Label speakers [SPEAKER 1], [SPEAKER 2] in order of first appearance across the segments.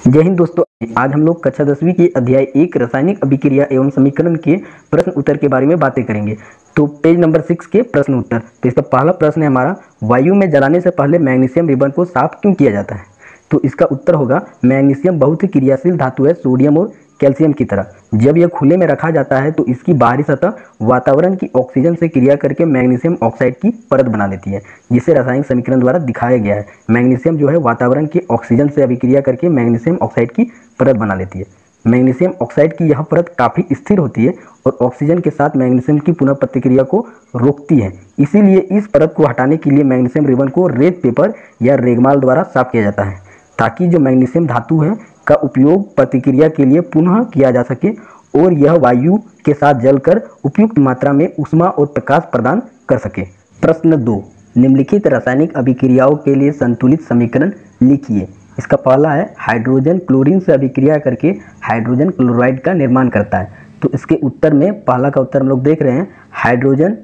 [SPEAKER 1] जय हिंद दोस्तों। आज हम लोग कक्षा 10वीं के अध्याय 1 रासायनिक अभिक्रिया एवं समीकरण के प्रश्न उत्तर के बारे में बातें करेंगे। तो पेज नंबर 6 के प्रश्न उत्तर। तो इसका पहला प्रश्न है हमारा, वायु में जलाने से पहले मैग्नीशियम रिबन को साफ क्यों किया जाता है? तो इसका उत्तर होगा, मैग्नीशियम बहुत ही क्रियाशील धातु है सोडियम और कैल्शियम की तरह। जब यह खुले में रखा जाता है तो इसकी बाहरी सतह वातावरण की ऑक्सीजन से क्रिया करके मैग्नीशियम ऑक्साइड की परत बना लेती है, जिसे रासायनिक समीकरण द्वारा दिखाया गया है। मैग्नीशियम जो है वातावरण के ऑक्सीजन से अभिक्रिया करके मैग्नीशियम ऑक्साइड की परत बना लेती है। मैग्नीशियम ऑक्साइड की यह परत काफ़ी स्थिर होती है और ऑक्सीजन के साथ मैग्नीशियम की पुनः प्रतिक्रिया को रोकती है। इसीलिए इस परत को हटाने के लिए मैग्नीशियम रिबन को रेत पेपर या रेगमाल द्वारा साफ किया जाता है, ताकि जो मैग्नीशियम धातु है का उपयोग प्रतिक्रिया के लिए पुनः किया जा सके और यह वायु के साथ जलकर उपयुक्त मात्रा में ऊष्मा और प्रकाश प्रदान कर सके। प्रश्न 2, निम्नलिखित रासायनिक अभिक्रियाओं के लिए संतुलित समीकरण लिखिए। इसका पहला है, हाइड्रोजन क्लोरीन से अभिक्रिया करके हाइड्रोजन क्लोराइड का निर्माण करता है। तो इसके उत्तर में पहला का उत्तर हम लोग देख रहे हैं, हाइड्रोजन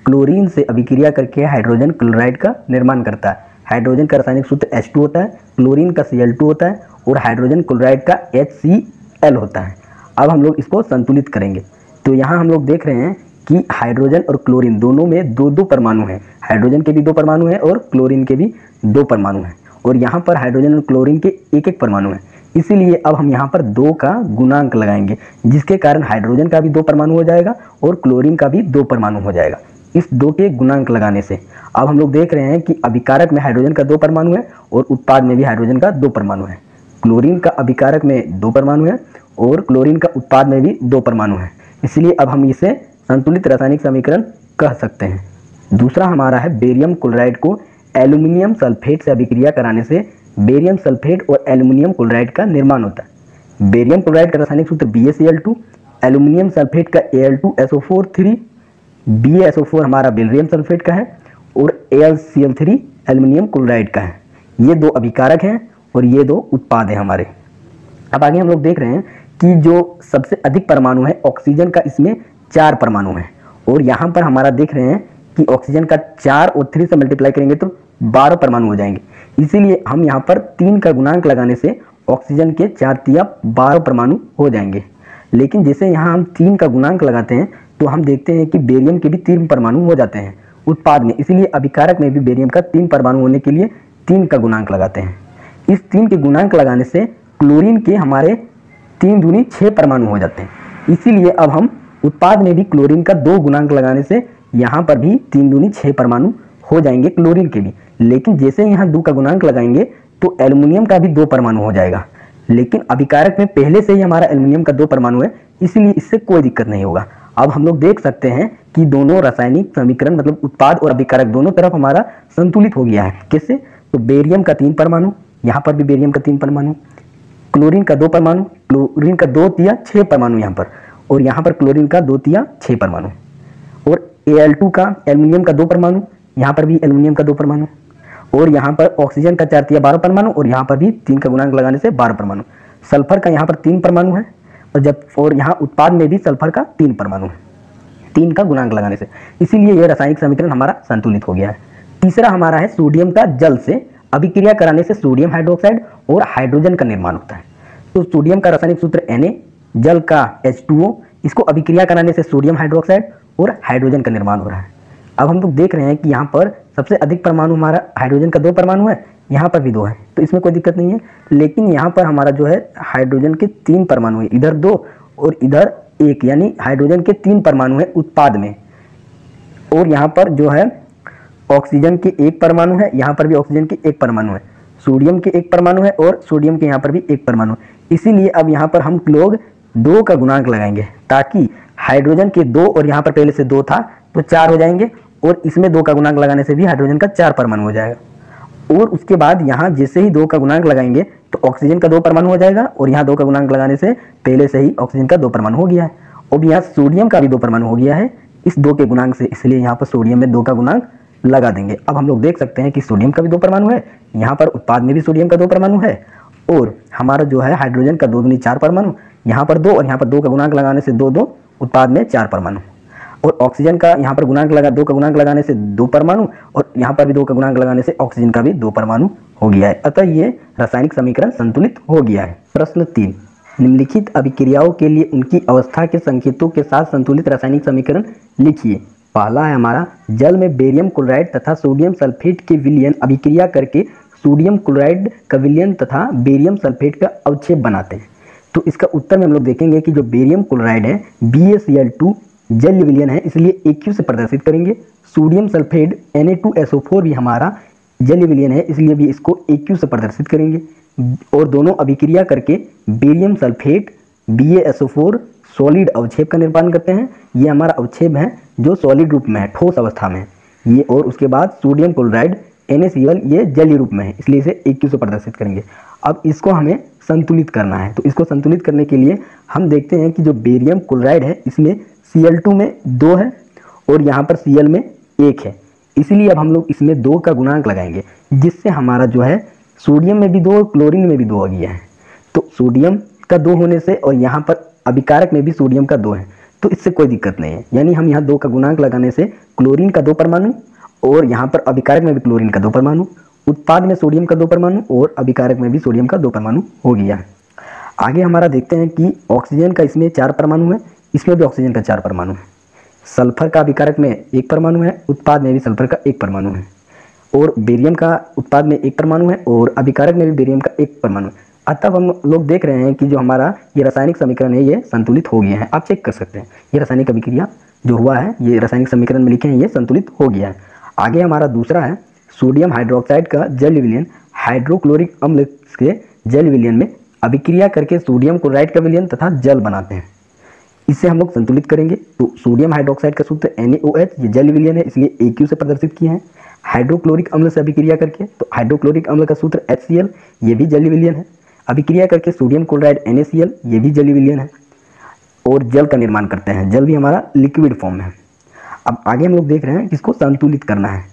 [SPEAKER 1] क्लोरीन से अभिक्रिया करके हाइड्रोजन क्लोराइड का निर्माण करता है। हाइड्रोजन का रासायनिक सूत्र H2 होता है, क्लोरीन का Cl2 होता है और हाइड्रोजन क्लोराइड का HCl होता है। अब हम लोग इसको संतुलित करेंगे। तो यहाँ हम लोग देख रहे हैं कि हाइड्रोजन और क्लोरीन दोनों में दो दो परमाणु हैं। हाइड्रोजन के भी दो परमाणु हैं और क्लोरीन के भी दो परमाणु हैं, और यहाँ पर हाइड्रोजन और क्लोरीन के एक एक परमाणु हैं। इसीलिए अब हम यहाँ पर 2 का गुणांक लगाएंगे, जिसके कारण हाइड्रोजन का भी 2 परमाणु हो जाएगा और क्लोरीन का भी 2 परमाणु हो जाएगा। इस 2 के गुणांक लगाने से अब हम लोग देख रहे हैं कि अभिकारक में हाइड्रोजन का 2 परमाणु है और उत्पाद में भी हाइड्रोजन का 2 परमाणु है। क्लोरीन का अभिकारक में 2 परमाणु है और क्लोरीन का उत्पाद में भी 2 परमाणु है। इसलिए अब हम इसे संतुलित रासायनिक समीकरण कह सकते हैं। दूसरा हमारा है, बेरियम क्लोराइड को एल्यूमिनियम सल्फेट से अभिक्रिया कराने से बेरियम सल्फेट और एल्यूमिनियम क्लोराइड का निर्माण होता है। बेरियम क्लोराइड का रासायनिक सूत्र BaCl2, एल्यूमिनियम सल्फेट का Al2SO4 3, BaSO4 हमारा बेरियम सल्फेट का है और AlCl3 एल्यूमिनियम क्लोराइड का है। ये 2 अभिकारक हैं और ये 2 उत्पाद हैं हमारे। अब आगे हम लोग देख रहे हैं कि जो सबसे अधिक परमाणु है ऑक्सीजन का, इसमें 4 परमाणु हैं और यहाँ पर हमारा देख रहे हैं कि ऑक्सीजन का 4 और 3 से मल्टीप्लाई करेंगे तो 12 परमाणु हो जाएंगे। इसीलिए हम यहाँ पर 3 का गुणांक लगाने से ऑक्सीजन के 4 तिया 12 परमाणु हो जाएंगे। लेकिन जैसे यहाँ हम 3 का गुणांक लगाते हैं तो हम देखते हैं कि बेरियम के भी 3 परमाणु हो जाते हैं उत्पाद में। इसीलिए अभिकारक में भी बेरियम का 3 परमाणु होने के लिए 3 का गुणांक लगाते हैं। इस 3 के गुणांक लगाने से क्लोरीन के हमारे 3 दूनी 6 परमाणु हो जाते हैं। इसीलिए अब हम उत्पाद में भी क्लोरीन का 2 गुणांक लगाने से यहाँ पर भी 3 दूनी 6 परमाणु हो जाएंगे क्लोरीन के भी। लेकिन जैसे यहाँ 2 का गुणांक लगाएंगे तो एल्यूमिनियम का भी 2 परमाणु हो जाएगा। लेकिन अभिकारक में पहले से ही हमारा एल्यूमिनियम का 2 परमाणु है, इसलिए इससे कोई दिक्कत नहीं होगा। अब हम लोग देख सकते हैं कि दोनों रासायनिक समीकरण मतलब उत्पाद और अभिकारक दोनों तरफ हमारा संतुलित हो गया है। कैसे? तो बेरियम का 3 परमाणु, यहाँ पर भी बेरियम का 3 परमाणु, क्लोरीन का 2 परमाणु, क्लोरीन का 2 तिया 6 परमाणु यहाँ पर, और यहाँ पर क्लोरीन का 2 तिया 6 परमाणु, और Al2 का एल्यूमिनियम का 2 परमाणु, यहाँ पर भी एल्यूमिनियम का 2 परमाणु, और यहाँ पर ऑक्सीजन का 4 तिया 12 परमाणु और यहाँ पर भी 3 का गुणांक लगाने से 12 परमाणु। सल्फर का यहाँ पर 3 परमाणु है और यहाँ उत्पाद में भी सल्फर का 3 परमाणु है, 3 का गुणांक लगाने से। इसीलिए यह रासायनिक समीकरण हमारा संतुलित हो गया है। तीसरा हमारा है, सोडियम का जल से अभिक्रिया कराने से सोडियम हाइड्रोक्साइड और हाइड्रोजन का निर्माण होता है। तो सोडियम का रासायनिक सूत्र Na, जल का H2O, इसको अभिक्रिया कराने से सोडियम हाइड्रोक्साइड और हाइड्रोजन का निर्माण हो रहा है। अब हम लोग देख रहे हैं कि यहाँ पर सबसे अधिक परमाणु हमारा हाइड्रोजन का 2 परमाणु है, यहाँ पर भी 2 है, तो इसमें कोई दिक्कत नहीं है। लेकिन यहाँ पर हमारा जो है हाइड्रोजन के 3 परमाणु है, इधर 2 और इधर 1, यानी हाइड्रोजन के 3 परमाणु है उत्पाद में, और यहाँ पर जो है ऑक्सीजन के 1 परमाणु है, यहाँ पर भी ऑक्सीजन के 1 परमाणु है, सोडियम के 1 परमाणु है और सोडियम के यहाँ पर भी 1 परमाणु। इसीलिए अब यहाँ पर हम लोग 2 का गुणांक लगाएंगे, ताकि हाइड्रोजन के 2 और यहाँ पर पहले से 2 था तो 4 हो जाएंगे, और इसमें 2 का गुणांक लगाने से भी हाइड्रोजन का 4 परमाणु हो जाएगा। और उसके बाद यहाँ जैसे ही 2 का गुणांक लगाएंगे तो ऑक्सीजन का 2 परमाणु हो जाएगा, और यहाँ 2 का गुणांक लगाने से पहले से ही ऑक्सीजन का 2 परमाणु हो गया है। और यहाँ सोडियम का भी 2 परमाणु हो गया है इस 2 के गुणांक से, इसलिए यहाँ पर सोडियम में 2 का गुणांक लगा देंगे। अब हम लोग देख सकते हैं कि सोडियम का भी 2 परमाणु है, यहाँ पर उत्पाद में भी सोडियम का 2 परमाणु है, और हमारा जो है हाइड्रोजन का 2 दूनी 4 परमाणु, यहाँ पर 2 और यहाँ पर 2 का गुणांक लगाने से 2 2, उत्पाद में 4 परमाणु, और ऑक्सीजन का यहाँ पर गुणांक लगा 2 का गुणांक लगाने से 2 परमाणु, और यहाँ पर भी 2 का गुणांक लगाने से ऑक्सीजन का भी 2 परमाणु हो गया है, अतः ये रासायनिक समीकरण संतुलित हो गया है। प्रश्न 3, निम्नलिखित अभिक्रियाओं के लिए उनकी अवस्था के संकेतों के साथ संतुलित रासायनिक समीकरण लिखिए। पहला है हमारा, जल में बेरियम क्लोराइड तथा सोडियम सल्फेट के विलयन अभिक्रिया करके सोडियम क्लोराइड का विलयन तथा बेरियम सल्फेट का अवक्षेप बनाते हैं। तो इसका उत्तर में हम लोग देखेंगे कि जो बेरियम क्लोराइड है BaCl2 जल विलयन है, इसलिए AQ से प्रदर्शित करेंगे। सोडियम सल्फेट Na2SO4 भी हमारा जल विलयन है, इसलिए भी इसको AQ से प्रदर्शित करेंगे। और दोनों अभिक्रिया करके बेरियम सल्फेट BaSO4 सॉलिड अवक्षेप का निर्माण करते हैं। ये हमारा अवक्षेप है जो सॉलिड रूप में है, ठोस अवस्था में ये। और उसके बाद सोडियम क्लोराइड NaCl ये जलीय रूप में है, इसलिए इसे AQ से प्रदर्शित करेंगे। अब इसको हमें संतुलित करना है, तो इसको संतुलित करने के लिए हम देखते हैं कि जो बेरियम क्लोराइड है इसमें Cl2 में 2 है और यहाँ पर Cl में 1 है, इसलिए अब हम लोग इसमें 2 का गुणांक लगाएंगे, जिससे हमारा जो है सोडियम में भी 2 और क्लोरीन में भी 2 आ गया है। तो सोडियम का 2 होने से और यहाँ पर अभिकारक में भी सोडियम का 2 है, तो इससे कोई दिक्कत नहीं है। यानी हम यहाँ 2 का गुणांक लगाने से क्लोरीन का 2 परमाणु और यहाँ पर अभिकारक में भी क्लोरीन का 2 परमाणु, उत्पाद में सोडियम का 2 परमाणु और अभिकारक में भी सोडियम का 2 परमाणु हो गया है। आगे हमारा देखते हैं कि ऑक्सीजन का इसमें 4 परमाणु है, इसमें भी ऑक्सीजन का 4 परमाणु है। सल्फर का अभिकारक में 1 परमाणु है, उत्पाद में भी सल्फर का 1 परमाणु है। और बेरियम का उत्पाद में 1 परमाणु है और अभिकारक में भी बेरियम का 1 परमाणु है। अतः हम लोग देख रहे हैं कि जो हमारा ये रासायनिक समीकरण है ये संतुलित हो गया है। आप चेक कर सकते हैं ये रासायनिक अभिक्रिया जो हुआ है, ये रासायनिक समीकरण में लिखे हैं, ये संतुलित हो गया है। आगे हमारा दूसरा है, सोडियम हाइड्रोक्साइड का जल विलयन हाइड्रोक्लोरिक अम्ल के जल विलयन में अभिक्रिया करके सोडियम क्लोराइड का विलयन तथा जल बनाते हैं। इसे हम लोग संतुलित करेंगे। तो सोडियम हाइड्रोक्साइड का सूत्र NaOH ये जल विलयन है, इसलिए AQ से प्रदर्शित किया है। हाइड्रोक्लोरिक अम्ल से अभिक्रिया करके, तो हाइड्रोक्लोरिक अम्ल का सूत्र HCl ये भी जल विलयन है। अभिक्रिया करके सोडियम क्लोराइड NaCl ये भी जल विलयन है और जल का निर्माण करते हैं। जल भी हमारा लिक्विड फॉर्म में है। अब आगे हम लोग देख रहे हैं कि इसको संतुलित करना है।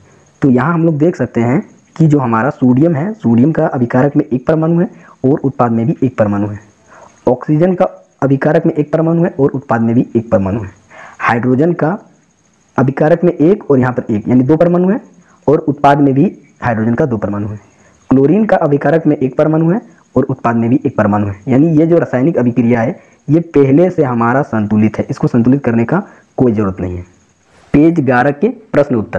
[SPEAKER 1] तो यहाँ हम लोग देख सकते हैं कि जो हमारा सोडियम है, सोडियम का अभिकारक में 1 परमाणु है और उत्पाद में भी 1 परमाणु है। ऑक्सीजन का अभिकारक में 1 परमाणु है और उत्पाद में भी 1 परमाणु है। हाइड्रोजन का अभिकारक में 1 और यहाँ पर 1 यानी 2 परमाणु है और उत्पाद में भी हाइड्रोजन का 2 परमाणु है। क्लोरीन का अभिकारक में 1 परमाणु है और उत्पाद में भी 1 परमाणु है। यानी ये जो रासायनिक अभिक्रिया है ये पहले से हमारा संतुलित है, इसको संतुलित करने का कोई ज़रूरत नहीं है। पेज 11 के प्रश्न उत्तर।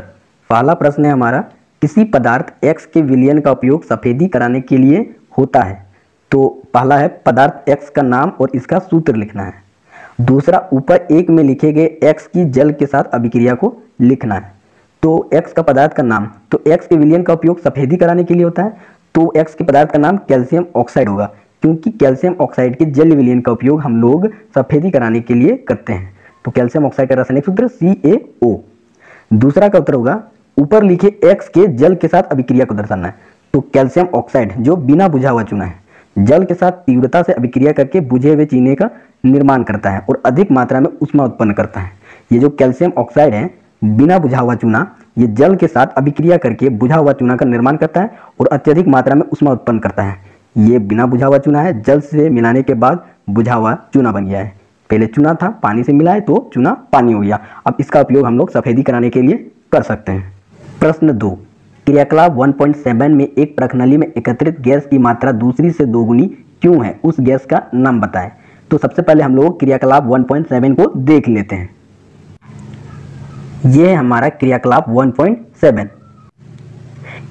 [SPEAKER 1] पहला प्रश्न है हमारा, किसी पदार्थ X के विलयन का उपयोग सफेदी कराने के लिए होता है। तो पहला है पदार्थ X का नाम और इसका सूत्र लिखना है। दूसरा, ऊपर 1 में लिखे गए X की जल के साथ अभिक्रिया को लिखना है। तो X का पदार्थ का नाम, तो X के विलयन का उपयोग सफेदी कराने के लिए होता है, तो X के पदार्थ का नाम कैल्शियम ऑक्साइड होगा, क्योंकि कैल्शियम ऑक्साइड के जल विलयन का उपयोग हम लोग सफेदी कराने के लिए करते हैं। तो कैल्शियम ऑक्साइड का रासायनिक सूत्र CaO। दूसरा का उत्तर होगा, ऊपर लिखे X के जल के साथ अभिक्रिया को दर्शाना है। तो कैल्शियम ऑक्साइड जो बिना बुझा हुआ चूना है, जल के साथ तीव्रता से अभिक्रिया करके बुझे हुए चूने का निर्माण करता है और अधिक मात्रा में ऊष्मा उत्पन्न करता है। ये जो कैल्शियम ऑक्साइड है, बिना बुझा हुआ चूना, ये जल के साथ अभिक्रिया करके बुझा हुआ चूना का निर्माण करता है और अत्यधिक मात्रा में ऊष्मा उत्पन्न करता है। ये बिना बुझा हुआ चूना है, जल से मिलाने के बाद बुझा हुआ चूना बन गया है। पहले चूना था, पानी से मिलाए तो चूना पानी हो गया। अब इसका उपयोग हम लोग सफेदी कराने के लिए कर सकते हैं। प्रश्न 2, क्रियाकलाप 1.7 में एक प्रणाली में एकत्रित गैस की मात्रा दूसरी से दोगुनी क्यों है, उस गैस का नाम बताएं। तो सबसे पहले हम लोग क्रियाकलाप 1.7 को देख लेते हैं। यह है हमारा क्रियाकलाप 1.7।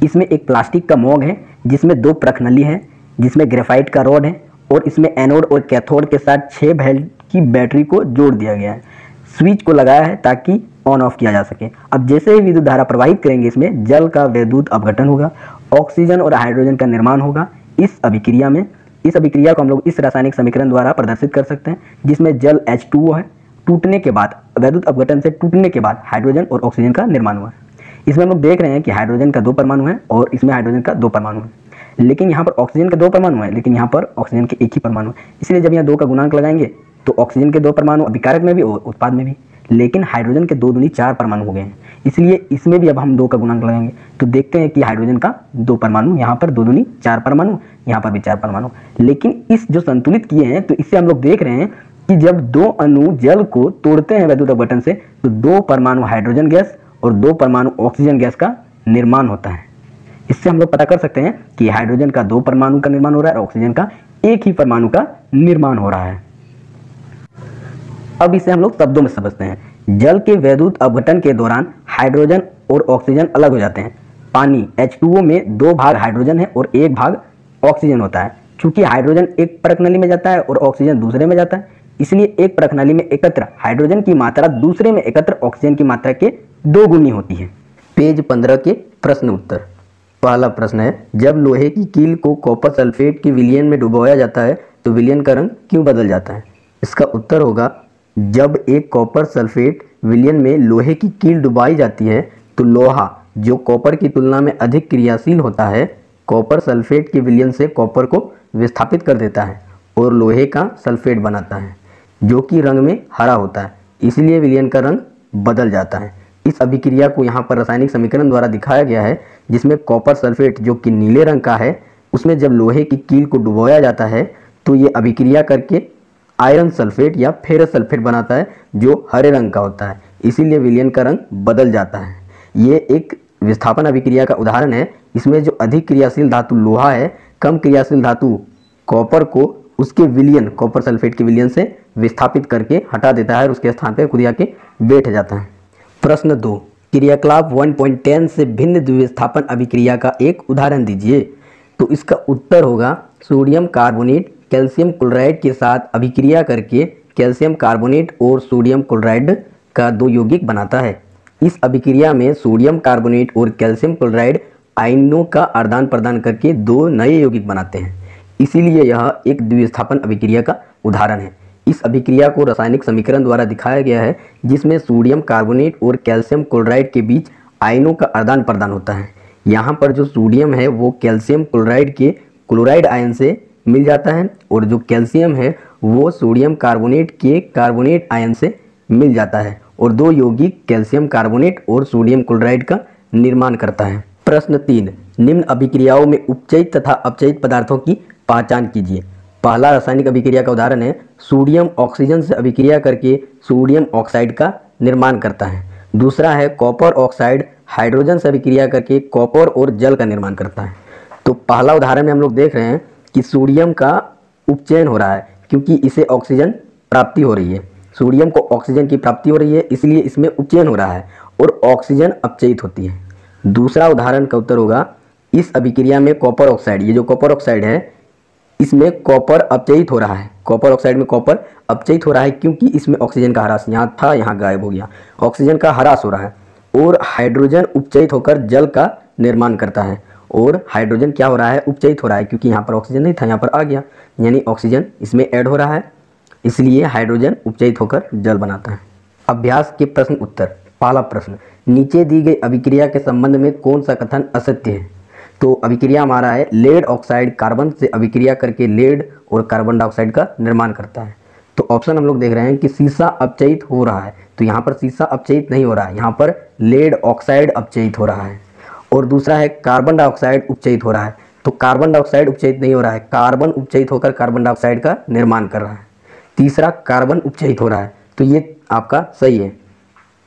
[SPEAKER 1] इसमें एक प्लास्टिक का मॉग है जिसमें 2 प्रणाली है, जिसमें ग्रेफाइट का रॉड है और इसमें एनोड और कैथोड के साथ 6 वोल्ट की बैटरी को जोड़ दिया गया है। स्विच को लगाया है ताकि ऑन ऑफ किया जा सके। अब जैसे ही विद्युत धारा प्रवाहित करेंगे, इसमें जल का वैद्युत अपघटन होगा, ऑक्सीजन और हाइड्रोजन का निर्माण होगा। इस अभिक्रिया में, इस अभिक्रिया को हम लोग इस रासायनिक समीकरण द्वारा प्रदर्शित कर सकते हैं, जिसमें जल H2O है। टूटने के बाद, वैद्युत अपघटन से टूटने के बाद हाइड्रोजन और ऑक्सीजन का निर्माण हुआ है। इसमें हम लोग देख रहे हैं कि हाइड्रोजन का 2 परमाणु है और इसमें हाइड्रोजन का 2 परमाणु है, लेकिन यहाँ पर ऑक्सीजन का 2 परमाणु है, लेकिन यहाँ पर ऑक्सीजन के 1 ही परमाणु है। इसलिए जब यहाँ 2 का गुणांक लगाएंगे तो ऑक्सीजन के 2 परमाणु अभिकारक में भी और उत्पाद में भी, लेकिन हाइड्रोजन के 2 दूनी 4 परमाणु हो गए हैं। इसलिए इसमें भी अब हम 2 का गुणांक लगाएंगे तो देखते हैं कि हाइड्रोजन का 2 परमाणु, यहाँ पर 2 दूनी 4 परमाणु, यहाँ पर भी 4 परमाणु। लेकिन इस जो संतुलित किए हैं, तो इससे हम लोग देख रहे हैं कि जब 2 अणु जल को तोड़ते हैं वैद्युत अपघटन से, तो 2 परमाणु हाइड्रोजन गैस और 2 परमाणु ऑक्सीजन गैस का निर्माण होता है। इससे हम लोग पता कर सकते हैं कि हाइड्रोजन का 2 परमाणु का निर्माण हो रहा है और ऑक्सीजन का 1 ही परमाणु का निर्माण हो रहा है। अब इसे हम लोग शब्दों में समझते हैं। जल के वैद्युत अपघटन के दौरान हाइड्रोजन और ऑक्सीजन अलग हो जाते हैं। पानी H2O में 2 भाग हाइड्रोजन है और 1 भाग ऑक्सीजन होता है। चूंकि हाइड्रोजन एक परत नली में जाता है और ऑक्सीजन दूसरे में जाता है, इसलिए एक परत नली में एकत्र हाइड्रोजन की मात्रा दूसरे में एकत्र ऑक्सीजन की मात्रा के 2 गुनी होती है। पेज 15 के प्रश्न उत्तर। पहला प्रश्न है, जब लोहे की कील को कॉपर सल्फेट के विलयन में डुबोया जाता है तो विलयन का रंग क्यों बदल जाता है? इसका उत्तर होगा, जब एक कॉपर सल्फेट विलयन में लोहे की कील डुबाई जाती है तो लोहा जो कॉपर की तुलना में अधिक क्रियाशील होता है, कॉपर सल्फेट के विलयन से कॉपर को विस्थापित कर देता है और लोहे का सल्फेट बनाता है जो कि रंग में हरा होता है, इसलिए विलयन का रंग बदल जाता है। इस अभिक्रिया को यहाँ पर रासायनिक समीकरण द्वारा दिखाया गया है, जिसमें कॉपर सल्फेट जो कि नीले रंग का है, उसमें जब लोहे की कील को डुबोया जाता है तो ये अभिक्रिया करके आयरन सल्फेट या फेरस सल्फेट बनाता है जो हरे रंग का होता है, इसीलिए विलयन का रंग बदल जाता है। ये एक विस्थापन अभिक्रिया का उदाहरण है। इसमें जो अधिक क्रियाशील धातु लोहा है, कम क्रियाशील धातु कॉपर को उसके विलयन कॉपर सल्फेट के विलयन से विस्थापित करके हटा देता है और उसके स्थान पर खुद आके बैठ जाता है। प्रश्न 2, क्रियाकलाप 1.10 से भिन्न द्विविस्थापन अभिक्रिया का एक उदाहरण दीजिए। तो इसका उत्तर होगा, सोडियम कार्बोनेट कैल्शियम क्लोराइड के साथ अभिक्रिया करके कैल्शियम कार्बोनेट और सोडियम क्लोराइड का 2 यौगिक बनाता है। इस अभिक्रिया में सोडियम कार्बोनेट और कैल्शियम क्लोराइड आयनों का आदान प्रदान करके 2 नए यौगिक बनाते हैं, इसीलिए यह एक द्विविस्थापन अभिक्रिया का उदाहरण है। इस अभिक्रिया को रासायनिक समीकरण द्वारा दिखाया गया है, जिसमें सोडियम कार्बोनेट और कैल्शियम क्लोराइड के बीच आयनों का आदान प्रदान होता है। यहाँ पर जो सोडियम है वो कैल्शियम क्लोराइड के क्लोराइड आयन से मिल जाता है और जो कैल्शियम है वो सोडियम कार्बोनेट के कार्बोनेट आयन से मिल जाता है और 2 यौगिक कैल्शियम कार्बोनेट और सोडियम क्लोराइड का निर्माण करता है। प्रश्न 3, निम्न अभिक्रियाओं में उपचयित तथा अपचयित पदार्थों की पहचान कीजिए। पहला रासायनिक अभिक्रिया का उदाहरण है, सोडियम ऑक्सीजन से अभिक्रिया करके सोडियम ऑक्साइड का निर्माण करता है। दूसरा है, कॉपर ऑक्साइड हाइड्रोजन से अभिक्रिया करके कॉपर और जल का निर्माण करता है। तो पहला उदाहरण में हम लोग देख रहे हैं कि सोडियम का उपचयन हो रहा है क्योंकि इसे ऑक्सीजन प्राप्ति हो रही है। सोडियम को ऑक्सीजन की प्राप्ति हो रही है, इसलिए इसमें उपचयन हो रहा है और ऑक्सीजन अपचयित होती है। दूसरा उदाहरण का उत्तर होगा, इस अभिक्रिया में कॉपर ऑक्साइड, ये जो कॉपर ऑक्साइड है इसमें कॉपर अपचयित हो रहा है। कॉपर ऑक्साइड में कॉपर अपचयित हो रहा है क्योंकि इसमें ऑक्सीजन का ह्रास, यहाँ था यहाँ गायब हो गया, ऑक्सीजन का ह्रास हो रहा है और हाइड्रोजन उपचयित होकर जल का निर्माण करता है। और हाइड्रोजन क्या हो रहा है, उपचयित हो रहा है क्योंकि यहाँ पर ऑक्सीजन नहीं था, यहाँ पर आ गया, यानी ऑक्सीजन इसमें ऐड हो रहा है, इसलिए हाइड्रोजन उपचयित होकर जल बनाता है। अभ्यास के प्रश्न उत्तर। पहला प्रश्न, नीचे दी गई अभिक्रिया के संबंध में कौन सा कथन असत्य है? तो अभिक्रिया हमारा है, लेड ऑक्साइड कार्बन से अभिक्रिया करके लेड और कार्बन डाइऑक्साइड का निर्माण करता है। तो ऑप्शन हम लोग देख रहे हैं कि सीसा अपचयित हो रहा है, तो यहाँ पर सीसा अपचयित नहीं हो रहा है, यहाँ पर लेड ऑक्साइड अपचयित हो रहा है। और दूसरा है, कार्बन डाइऑक्साइड उपचयित हो रहा है, तो कार्बन डाइऑक्साइड उपचयित नहीं हो रहा है, कार्बन उपचयित होकर कार्बन डाइऑक्साइड का निर्माण कर रहा है। तीसरा, कार्बन उपचयित हो रहा है, तो ये आपका सही है।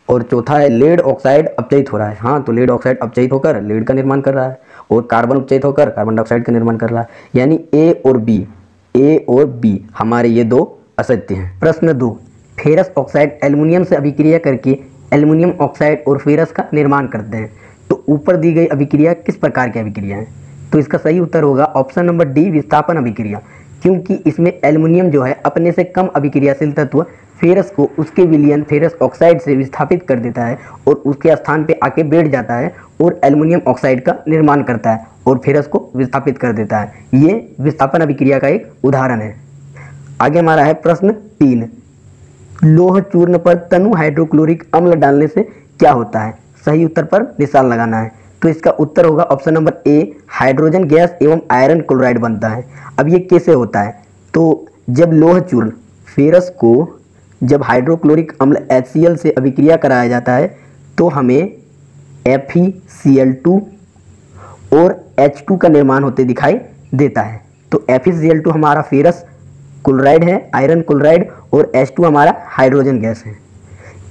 [SPEAKER 1] और चौथा है, लेड ऑक्साइड अपचयित हो रहा है, हाँ तो लेड ऑक्साइड अपचयित होकर लेड का निर्माण कर रहा है और कार्बन उपचयित होकर कार्बन डाइऑक्साइड का निर्माण कर रहा है, यानी ए और बी हमारे ये 2 असत्य हैं। प्रश्न 2, फेरस ऑक्साइड एल्युमिनियम से अभिक्रिया करके एल्युमिनियम ऑक्साइड और फेरस का निर्माण करते हैं। तो ऊपर दी गई अभिक्रिया किस प्रकार की अभिक्रिया है? तो इसका सही उत्तर होगा ऑप्शन नंबर डी, विस्थापन अभिक्रिया, क्योंकि इसमें एल्युमिनियम जो है अपने से कम अभिक्रियाशील तत्व फेरस को उसके विलयन फेरस ऑक्साइड से विस्थापित कर देता है और उसके स्थान पे आके बैठ जाता है और एल्युमिनियम ऑक्साइड का निर्माण करता है और फेरस को विस्थापित कर देता है। ये विस्थापन अभिक्रिया का एक उदाहरण है। आगे हमारा है प्रश्न 3, लोह चूर्ण पर तनु हाइड्रोक्लोरिक अम्ल डालने से क्या होता है? सही उत्तर पर निशान लगाना है। तो इसका उत्तर होगा option number A, hydrogen gas एवं आयरन क्लोराइड बनता है। अब ये कैसे होता है? तो जब लोह चूर्ण फेरस को जब हाइड्रोक्लोरिक अम्ल HCl से अभिक्रिया कराया जाता है तो हमें FeCl2 और H2 का निर्माण होते दिखाई देता है। तो FeCl2 हमारा फेरस क्लोराइड है, आयरन क्लोराइड, और H2 हमारा हाइड्रोजन गैस है।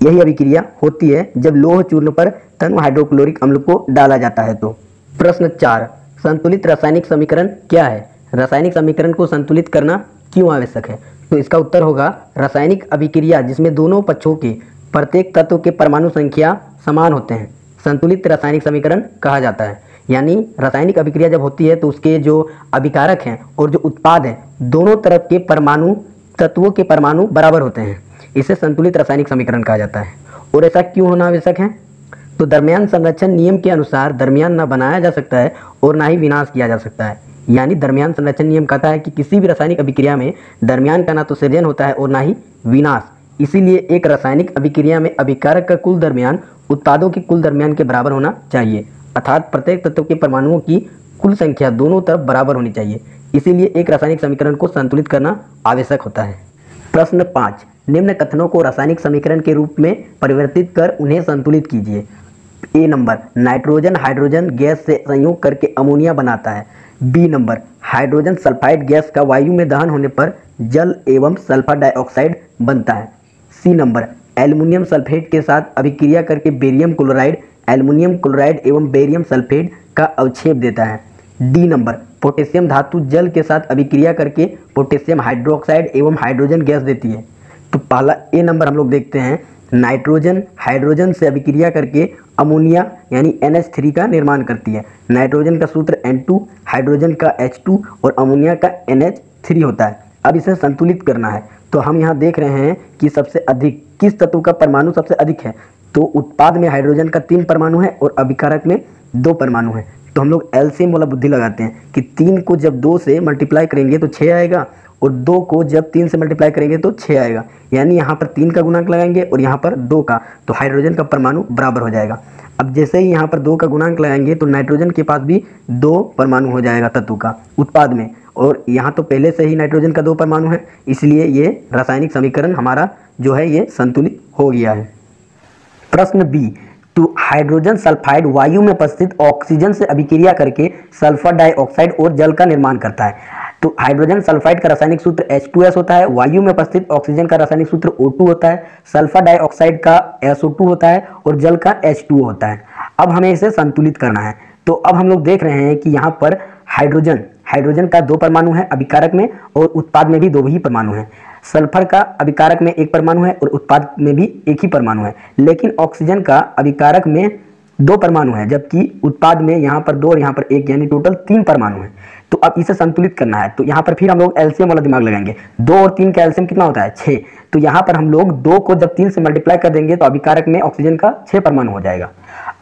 [SPEAKER 1] यही अभिक्रिया होती है जब लोह चूर्ण पर तनु हाइड्रोक्लोरिक अम्ल को डाला जाता है। तो प्रश्न 4, संतुलित रासायनिक समीकरण क्या है? रासायनिक समीकरण को संतुलित करना क्यों आवश्यक है? तो इसका उत्तर होगा रासायनिक अभिक्रिया जिसमें दोनों पक्षों के प्रत्येक तत्व के परमाणु संख्या समान होते हैं संतुलित रासायनिक समीकरण कहा जाता है। यानी रासायनिक अभिक्रिया जब होती है तो उसके जो अभिकारक हैं और जो उत्पाद है दोनों तरफ के परमाणु तत्वों के परमाणु बराबर होते हैं। इसे संतुलित रासायनिक समीकरण कहा जाता है। और ऐसा क्यों होना आवश्यक है? तो दरमियान संरक्षण नियम के अनुसार दरमियान न बनाया जा सकता है और ना ही विनाश किया जा सकता है। यानी दरमियान संरक्षण नियम कहता है कि किसी भी रासायनिक अभिक्रिया में दरमियान का ना तो सृजन होता है और ना ही विनाश। इसीलिए एक रासायनिक अभिक्रिया में अभिकारक का कुल दरमियान उत्पादों के कुल दरमियान के बराबर होना चाहिए, अर्थात प्रत्येक तत्व के परमाणुओं की कुल संख्या दोनों तरफ बराबर होनी चाहिए। इसीलिए एक रासायनिक समीकरण को संतुलित करना आवश्यक होता है। प्रश्न 5, निम्न कथनों को रासायनिक समीकरण के रूप में परिवर्तित कर उन्हें संतुलित कीजिए। A number, nitrogen hydrogen gas से संयोग करके अमोनिया बनाता है। B number, hydrogen sulphide gas का वायु में दहन होने पर जल एवं सल्फर डाइऑक्साइड बनता है। सी नंबर, एल्युमिनियम सल्फेट के साथ अभिक्रिया करके बेरियम क्लोराइड एल्युमिनियम क्लोराइड एवं बेरियम सल्फेट का अवक्षेप देता है। डी नंबर, पोटेशियम धातु जल के साथ अभिक्रिया करके पोटेशियम हाइड्रोक्साइड एवं हाइड्रोजन गैस देती है। तो पहला ए नंबर हम लोग देखते हैं, नाइट्रोजन हाइड्रोजन से अभिक्रिया करके अमोनिया यानी NH3 का निर्माण करती है। नाइट्रोजन का सूत्र N2, हाइड्रोजन का H2 और अमोनिया का NH3 होता है। अब इसे संतुलित करना है तो हम यहाँ देख रहे हैं कि सबसे अधिक किस तत्व का परमाणु सबसे अधिक है। तो उत्पाद में हाइड्रोजन का 3 परमाणु है और अभिकारक में 2 परमाणु है। तो हम लोग एलसीएम वाला बुद्धि लगाते हैं कि 3 को जब 2 से मल्टीप्लाई करेंगे तो 6 आएगा और 2 को जब 3 से मल्टीप्लाई करेंगे तो 6 आएगा। यानी यहाँ पर 3 का गुणांक लगाएंगे और यहाँ पर 2 का, तो हाइड्रोजन का परमाणु बराबर हो जाएगा। अब जैसे ही यहाँ पर 2 का गुणांक लगाएंगे तो नाइट्रोजन के पास भी 2 परमाणु हो जाएगा तत्व का उत्पाद में, और यहाँ तो पहले से ही नाइट्रोजन का 2 परमाणु है, इसलिए ये रासायनिक समीकरण हमारा जो है ये संतुलित हो गया है। प्रश्न बी, तो हाइड्रोजन सल्फाइड वायु में उपस्थित ऑक्सीजन से अभिक्रिया करके सल्फर डाइऑक्साइड और जल का निर्माण करता है। तो हाइड्रोजन सल्फाइड का रासायनिक सूत्र H2S होता है, वायु में उपस्थित ऑक्सीजन का रासायनिक सूत्र O2 होता है, सल्फर डाइऑक्साइड का SO2 होता है और जल का H2O होता है। अब हमें इसे संतुलित करना है। तो अब हम लोग देख रहे हैं कि यहाँ पर हाइड्रोजन का 2 परमाणु है अभिकारक में और उत्पाद में भी 2 ही परमाणु है। सल्फर का अभिकारक में 1 परमाणु है और उत्पाद में भी 1 ही परमाणु है। लेकिन ऑक्सीजन का अभिकारक में 2 परमाणु है जबकि उत्पाद में यहाँ पर 2 और यहाँ पर 1, यानी टोटल 3 परमाणु है। तो अब इसे संतुलित करना है तो यहाँ पर फिर हम लोग एलसीएम वाला दिमाग लगाएंगे। 2 और 3 का एलसीएम कितना होता है? 6। तो यहाँ पर हम लोग 2 को जब 3 से मल्टीप्लाई कर देंगे तो अभिकारक में ऑक्सीजन का 6 परमाणु हो जाएगा।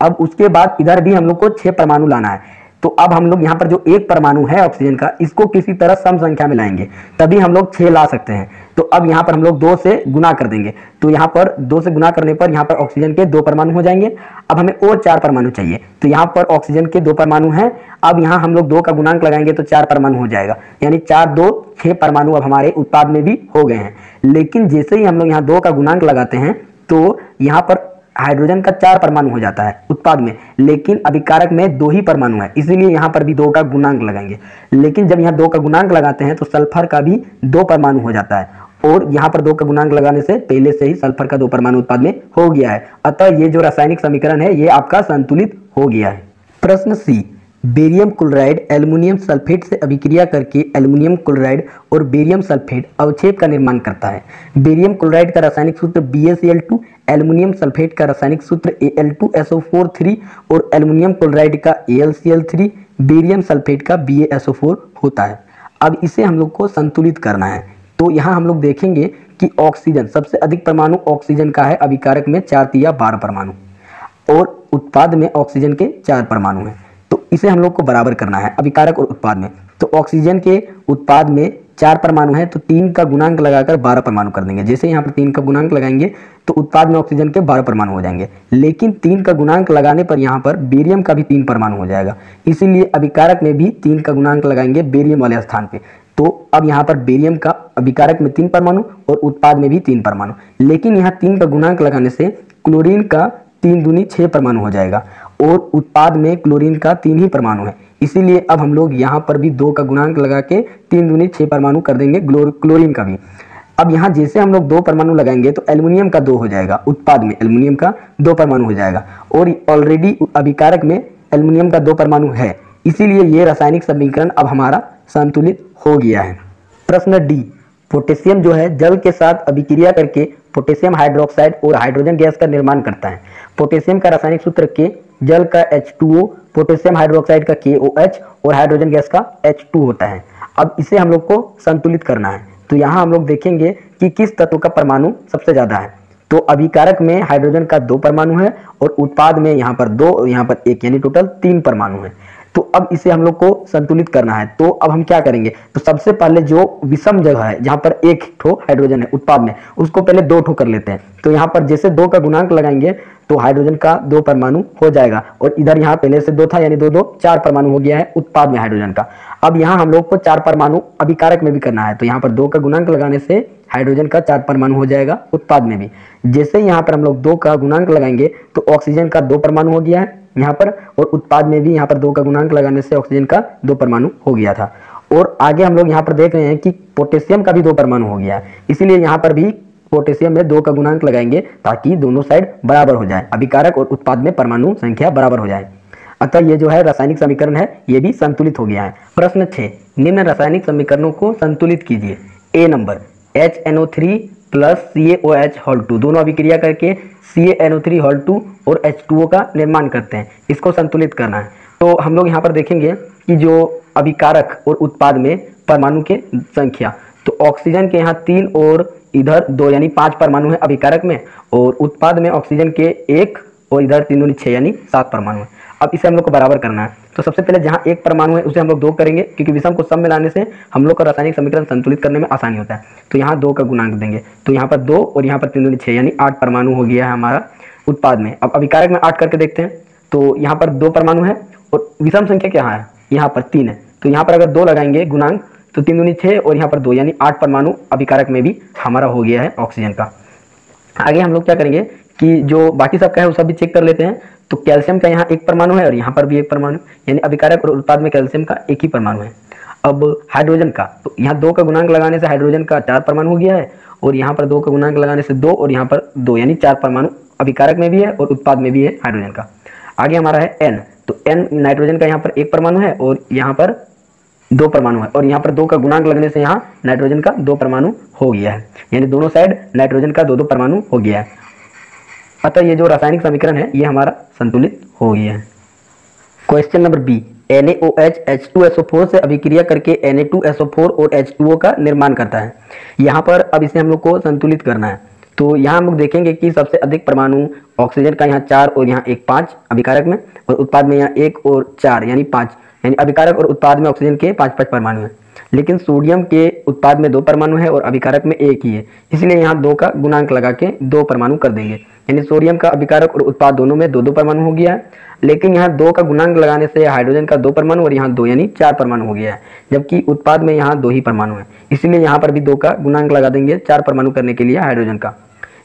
[SPEAKER 1] अब उसके बाद इधर भी हम लोग को 6 परमाणु लाना है। तो अब हम लोग यहाँ पर जो 1 परमाणु है ऑक्सीजन का, इसको किसी तरह सम संख्या में लाएंगे तभी हम लोग 6 ला सकते हैं। तो अब यहाँ पर हम लोग 2 से गुना कर देंगे, तो यहाँ पर 2 से गुना करने पर यहाँ पर ऑक्सीजन के 2 परमाणु हो जाएंगे। अब हमें और 4 परमाणु चाहिए, तो यहाँ पर ऑक्सीजन के 2 परमाणु हैं। अब यहाँ हम लोग 2 का गुणांक लगाएंगे तो 4 परमाणु हो जाएगा, यानी 4 2 6 परमाणु अब हमारे उत्पाद में भी हो गए हैं। लेकिन जैसे ही हम लोग यहाँ 2 का गुणांक लगाते हैं तो यहाँ पर हाइड्रोजन का 4 परमाणु हो जाता है उत्पाद में, लेकिन अभिकारक में 2 ही परमाणु है, इसीलिए यहाँ पर भी 2 का गुणांक लगाएंगे। लेकिन जब यहाँ 2 का गुणांक लगाते हैं तो सल्फर का भी 2 परमाणु हो जाता है, और यहाँ पर 2 का गुणांक लगाने से पहले से ही सल्फर का 2 परमाणु उत्पाद में हो गया है। अतः ये जो रासायनिक समीकरण है ये आपका संतुलित हो गया है। प्रश्न सी, बेरियम क्लोराइड एल्युमिनियम सल्फेट से अभिक्रिया करके एल्युमिनियम क्लोराइड और बेरियम सल्फेट अवक्षेप का निर्माण करता है। बेरियम क्लोराइड का रासायनिक सूत्र BaCl2, एल्युमिनियम सल्फेट का रासायनिक सूत्र Al2SO4 और एल्युमिनियम क्लोराइड का AlCl3, बेरियम सल्फेट का BaSO4 होता है। अब इसे हम लोग को संतुलित करना है। तो यहाँ हम लोग देखेंगे कि ऑक्सीजन सबसे अधिक परमाणु ऑक्सीजन का है, अभिकारक में 4 या 12 परमाणु और उत्पाद में ऑक्सीजन के 4 परमाणु हैं। तो इसे हम लोग को बराबर करना है अभिकारक और उत्पाद में। तो ऑक्सीजन के उत्पाद में 4 परमाणु हैं तो 3 का गुणांक लगाकर 12 परमाणु कर देंगे। जैसे यहाँ पर 3 का गुणांक लगाएंगे तो उत्पाद में ऑक्सीजन के 12 परमाणु हो जाएंगे। लेकिन 3 का गुणांक लगाने पर यहाँ पर बेरियम का भी 3 परमाणु हो जाएगा, इसीलिए अभिकारक में भी 3 का गुणांक लगाएंगे बेरियम वाले स्थान पे। तो अब यहाँ पर बेरियम का अभिकारक में 3 परमाणु और उत्पाद में भी 3 परमाणु। लेकिन यहाँ 3 का गुणांक लगाने से क्लोरीन का 3 दूनी 6 परमाणु हो जाएगा और उत्पाद में क्लोरीन का 3 ही परमाणु है, इसीलिए अब हम लोग यहाँ पर भी 2 का गुणांक लगा के 3 दूनी 6 परमाणु कर देंगे क्लोरीन का भी। अब यहाँ जैसे हम लोग 2 परमाणु लगाएंगे तो एल्युमिनियम का 2 हो जाएगा, उत्पाद में एल्युमिनियम का 2 परमाणु हो जाएगा और ऑलरेडी अभिकारक में एल्युमिनियम का 2 परमाणु है, इसीलिए ये रासायनिक समीकरण अब हमारा संतुलित हो गया है। प्रश्न डी, पोटेशियम जो है जल के साथ अभिक्रिया करके पोटेशियम हाइड्रोक्साइड और हाइड्रोजन गैस का निर्माण करता है। पोटेशियम का रासायनिक सूत्र के, जल का H2O, पोटेशियम हाइड्रोक्साइड का KOH और हाइड्रोजन गैस का H2 होता है। अब इसे हम लोग को संतुलित करना है, तो यहाँ हम लोग देखेंगे कि किस तत्व का परमाणु सबसे ज़्यादा है। तो अभिकारक में हाइड्रोजन का 2 परमाणु है और उत्पाद में यहाँ पर 2 और यहाँ पर 1, यानी टोटल 3 परमाणु है। तो अब इसे हम लोग को संतुलित करना है। तो अब हम क्या करेंगे, तो सबसे पहले जो विषम जगह है जहाँ पर 1 ठो हाइड्रोजन है उत्पाद में, उसको पहले 2 ठो कर लेते हैं। तो यहाँ पर जैसे 2 का गुणांक लगाएंगे तो हाइड्रोजन का 2 परमाणु हो जाएगा, और इधर यहाँ पहले से 2 था, यानी 2 2 4 परमाणु हो गया है उत्पाद में हाइड्रोजन का। अब यहाँ हम लोग को 4 परमाणु अभिकारक में भी करना है, तो यहाँ पर 2 का गुणांक लगाने से हाइड्रोजन का 4 परमाणु हो जाएगा उत्पाद में भी। जैसे यहाँ पर हम लोग 2 का गुणांक लगाएंगे तो ऑक्सीजन का 2 परमाणु हो गया है यहाँ पर, और उत्पाद में भी यहाँ पर 2 का गुणांक लगाने से ऑक्सीजन का 2 परमाणु हो गया था। और आगे हम लोग यहाँ पर देख रहे हैं कि पोटेशियम का भी 2 परमाणु हो गया है, इसीलिए यहाँ पर भी पोटेशियम में 2 का गुणांक लगाएंगे ताकि दोनों साइड बराबर हो जाए, अभिकारक और उत्पाद में परमाणु संख्या बराबर हो जाए। अतः ये जो है रासायनिक समीकरण है ये भी संतुलित हो गया है। प्रश्न 6, निम्न रासायनिक समीकरणों को संतुलित कीजिए। A number, HNO3 plus CaOH whole 2 दोनों अभिक्रिया करके CaNO3 होल 2 और H2O का निर्माण करते हैं, इसको संतुलित करना है। तो हम लोग यहाँ पर देखेंगे कि जो अभिकारक और उत्पाद में परमाणु के संख्या, तो ऑक्सीजन के यहाँ 3 और इधर 2 यानी 5 परमाणु है अभिकारक में, और उत्पाद में ऑक्सीजन के 1 और इधर 3 दूनी 6 यानी 7 परमाणु है। अब इसे हम लोग को बराबर करना है। तो सबसे पहले जहाँ 1 परमाणु है उसे हम लोग 2 करेंगे, क्योंकि विषम को सम में लाने से हम लोग का रासायनिक समीकरण संतुलित करने में आसानी होता है। तो यहाँ 2 का गुणांक देंगे, तो यहाँ पर 2 और यहाँ पर 3 दूनी 6 यानी 8 परमाणु हो गया है हमारा उत्पाद में। अब अभिकारक में 8 करके देखते हैं, तो यहाँ पर 2 परमाणु है और विषम संख्या क्या है, यहाँ पर 3 है। तो यहाँ पर अगर 2 लगाएंगे गुणांक तो 3 दूनी 6 और यहाँ पर 2 यानी 8 परमाणु अभिकारक में भी हमारा हो गया है ऑक्सीजन का। आगे हम लोग क्या करेंगे कि जो बाकी सब का है वो सब भी चेक कर लेते हैं। तो कैल्शियम का यहाँ 1 परमाणु है और यहाँ पर भी 1 परमाणु, यानी अभिकारक और उत्पाद में कैल्शियम का 1 ही परमाणु है। अब हाइड्रोजन का, तो यहाँ 2 का गुणांक लगाने से हाइड्रोजन का 4 परमाणु हो गया है, और यहाँ पर 2 का गुणांक लगाने से 2 और यहाँ पर 2 यानी 4 परमाणु अभिकारक में भी है और उत्पाद में भी है हाइड्रोजन का। आगे हमारा है N, तो N नाइट्रोजन का यहाँ पर 1 परमाणु है और यहाँ पर 2 परमाणु है, और यहाँ पर 2 का गुणांक लगने से यहाँ नाइट्रोजन का 2 परमाणु हो गया है, यानी दोनों साइड नाइट्रोजन का 2 परमाणु हो गया है। अतः ये जो रासायनिक समीकरण है ये हमारा संतुलित हो गया है। Question number B, NaOH H2SO4 से अभिक्रिया करके Na2SO4 और H2O का निर्माण करता है। यहाँ पर अब इसे हम लोग को संतुलित करना है। तो यहाँ हम लोग देखेंगे कि सबसे अधिक परमाणु ऑक्सीजन का यहाँ 4 और यहाँ 1 5 अभिकारक में, और उत्पाद में यहाँ 1 और 4 यानी 5, यानी अभिकारक और उत्पाद में ऑक्सीजन के 5 परमाणु हैं। लेकिन सोडियम के उत्पाद में 2 परमाणु है और अभिकारक में 1 ही है, इसलिए यहाँ 2 का गुणांक लगा के 2 परमाणु कर देंगे, यानी सोडियम का अभिकारक और उत्पाद दोनों में 2 परमाणु हो गया है। लेकिन यहाँ 2 का गुणांक लगाने से हाइड्रोजन का 2 परमाणु और यहाँ 2 यानी 4 परमाणु हो गया है, जबकि उत्पाद में यहाँ 2 ही परमाणु है, इसलिए यहाँ पर भी 2 का गुणांक लगा देंगे 4 परमाणु करने के लिए हाइड्रोजन का।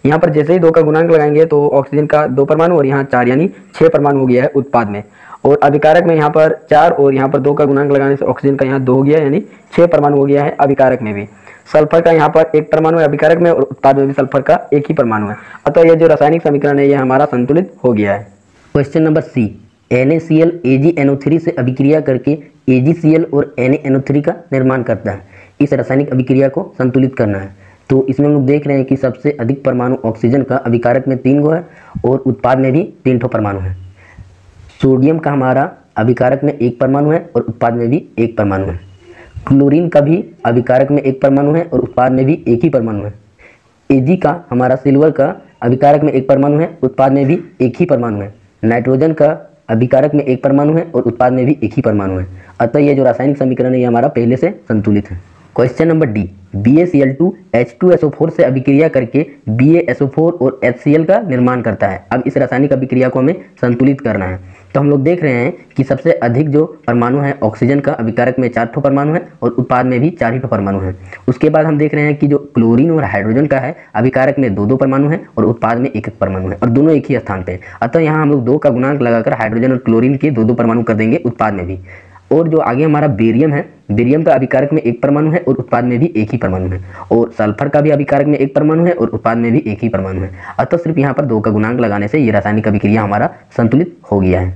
[SPEAKER 1] यहाँ पर जैसे ही 2 का गुणांक लगाएंगे तो ऑक्सीजन का 2 परमाणु और यहाँ 4 यानी 6 परमाणु हो गया है उत्पाद में, और अभिकारक में यहाँ पर 4 और यहाँ पर 2 का गुणांक लगाने से ऑक्सीजन का यहाँ 2 हो गया, यानी 6 परमाणु हो गया है अभिकारक में भी। सल्फर का यहाँ पर 1 परमाणु है अभिकारक में, और उत्पाद में भी सल्फर का 1 ही परमाणु है। अतः यह जो रासायनिक समीकरण है ये हमारा संतुलित हो गया है। क्वेश्चन नंबर सी, NaCl AgNO3 से अभिक्रिया करके AgCl और NaNO3 का निर्माण करता है। इस रासायनिक अभिक्रिया को संतुलित करना है। तो इसमें हम लोग देख रहे हैं कि सबसे अधिक परमाणु ऑक्सीजन का अभिकारक में 3 गो है और उत्पाद में भी 3 ठो परमाणु है। सोडियम का हमारा अभिकारक में 1 परमाणु है और उत्पाद में भी 1 परमाणु है। क्लोरीन का भी अभिकारक में 1 परमाणु है और उत्पाद में भी 1 ही परमाणु है। Ag का हमारा सिल्वर का अभिकारक में 1 परमाणु है, उत्पाद में भी 1 ही परमाणु है। नाइट्रोजन का अभिकारक में 1 परमाणु है और उत्पाद में भी 1 ही परमाणु है। अतः यह जो रासायनिक समीकरण है ये हमारा पहले से संतुलित है। Question number D, BaCl2 H2SO4 से अभिक्रिया करके BaSO4 और HCl का निर्माण करता है। अब इस रासायनिक अभिक्रिया को हमें संतुलित करना है। तो हम लोग देख रहे हैं कि सबसे अधिक जो परमाणु है ऑक्सीजन का अभिकारक में 4 ठो परमाणु है और उत्पाद में भी 4 ही ठो परमाणु है। उसके बाद हम देख रहे हैं कि जो क्लोरीन और हाइड्रोजन का है अभिकारक में 2 परमाणु है और उत्पाद में 1 परमाणु है, और दोनों एक ही स्थान पे है। अतः यहाँ हम लोग 2 का गुणांक लगाकर हाइड्रोजन और क्लोरीन के 2 परमाणु कर देंगे उत्पाद में भी। और जो आगे हमारा बेरियम है, बेरियम का अभिकारक में 1 परमाणु है और उत्पाद में भी 1 ही परमाणु है, और सल्फर का भी अभिकारक में 1 परमाणु है और उत्पाद में भी 1 ही परमाणु है। अतः सिर्फ यहाँ पर 2 का गुणांक लगाने से ये रासायनिक अभिक्रिया हमारा संतुलित हो गया है।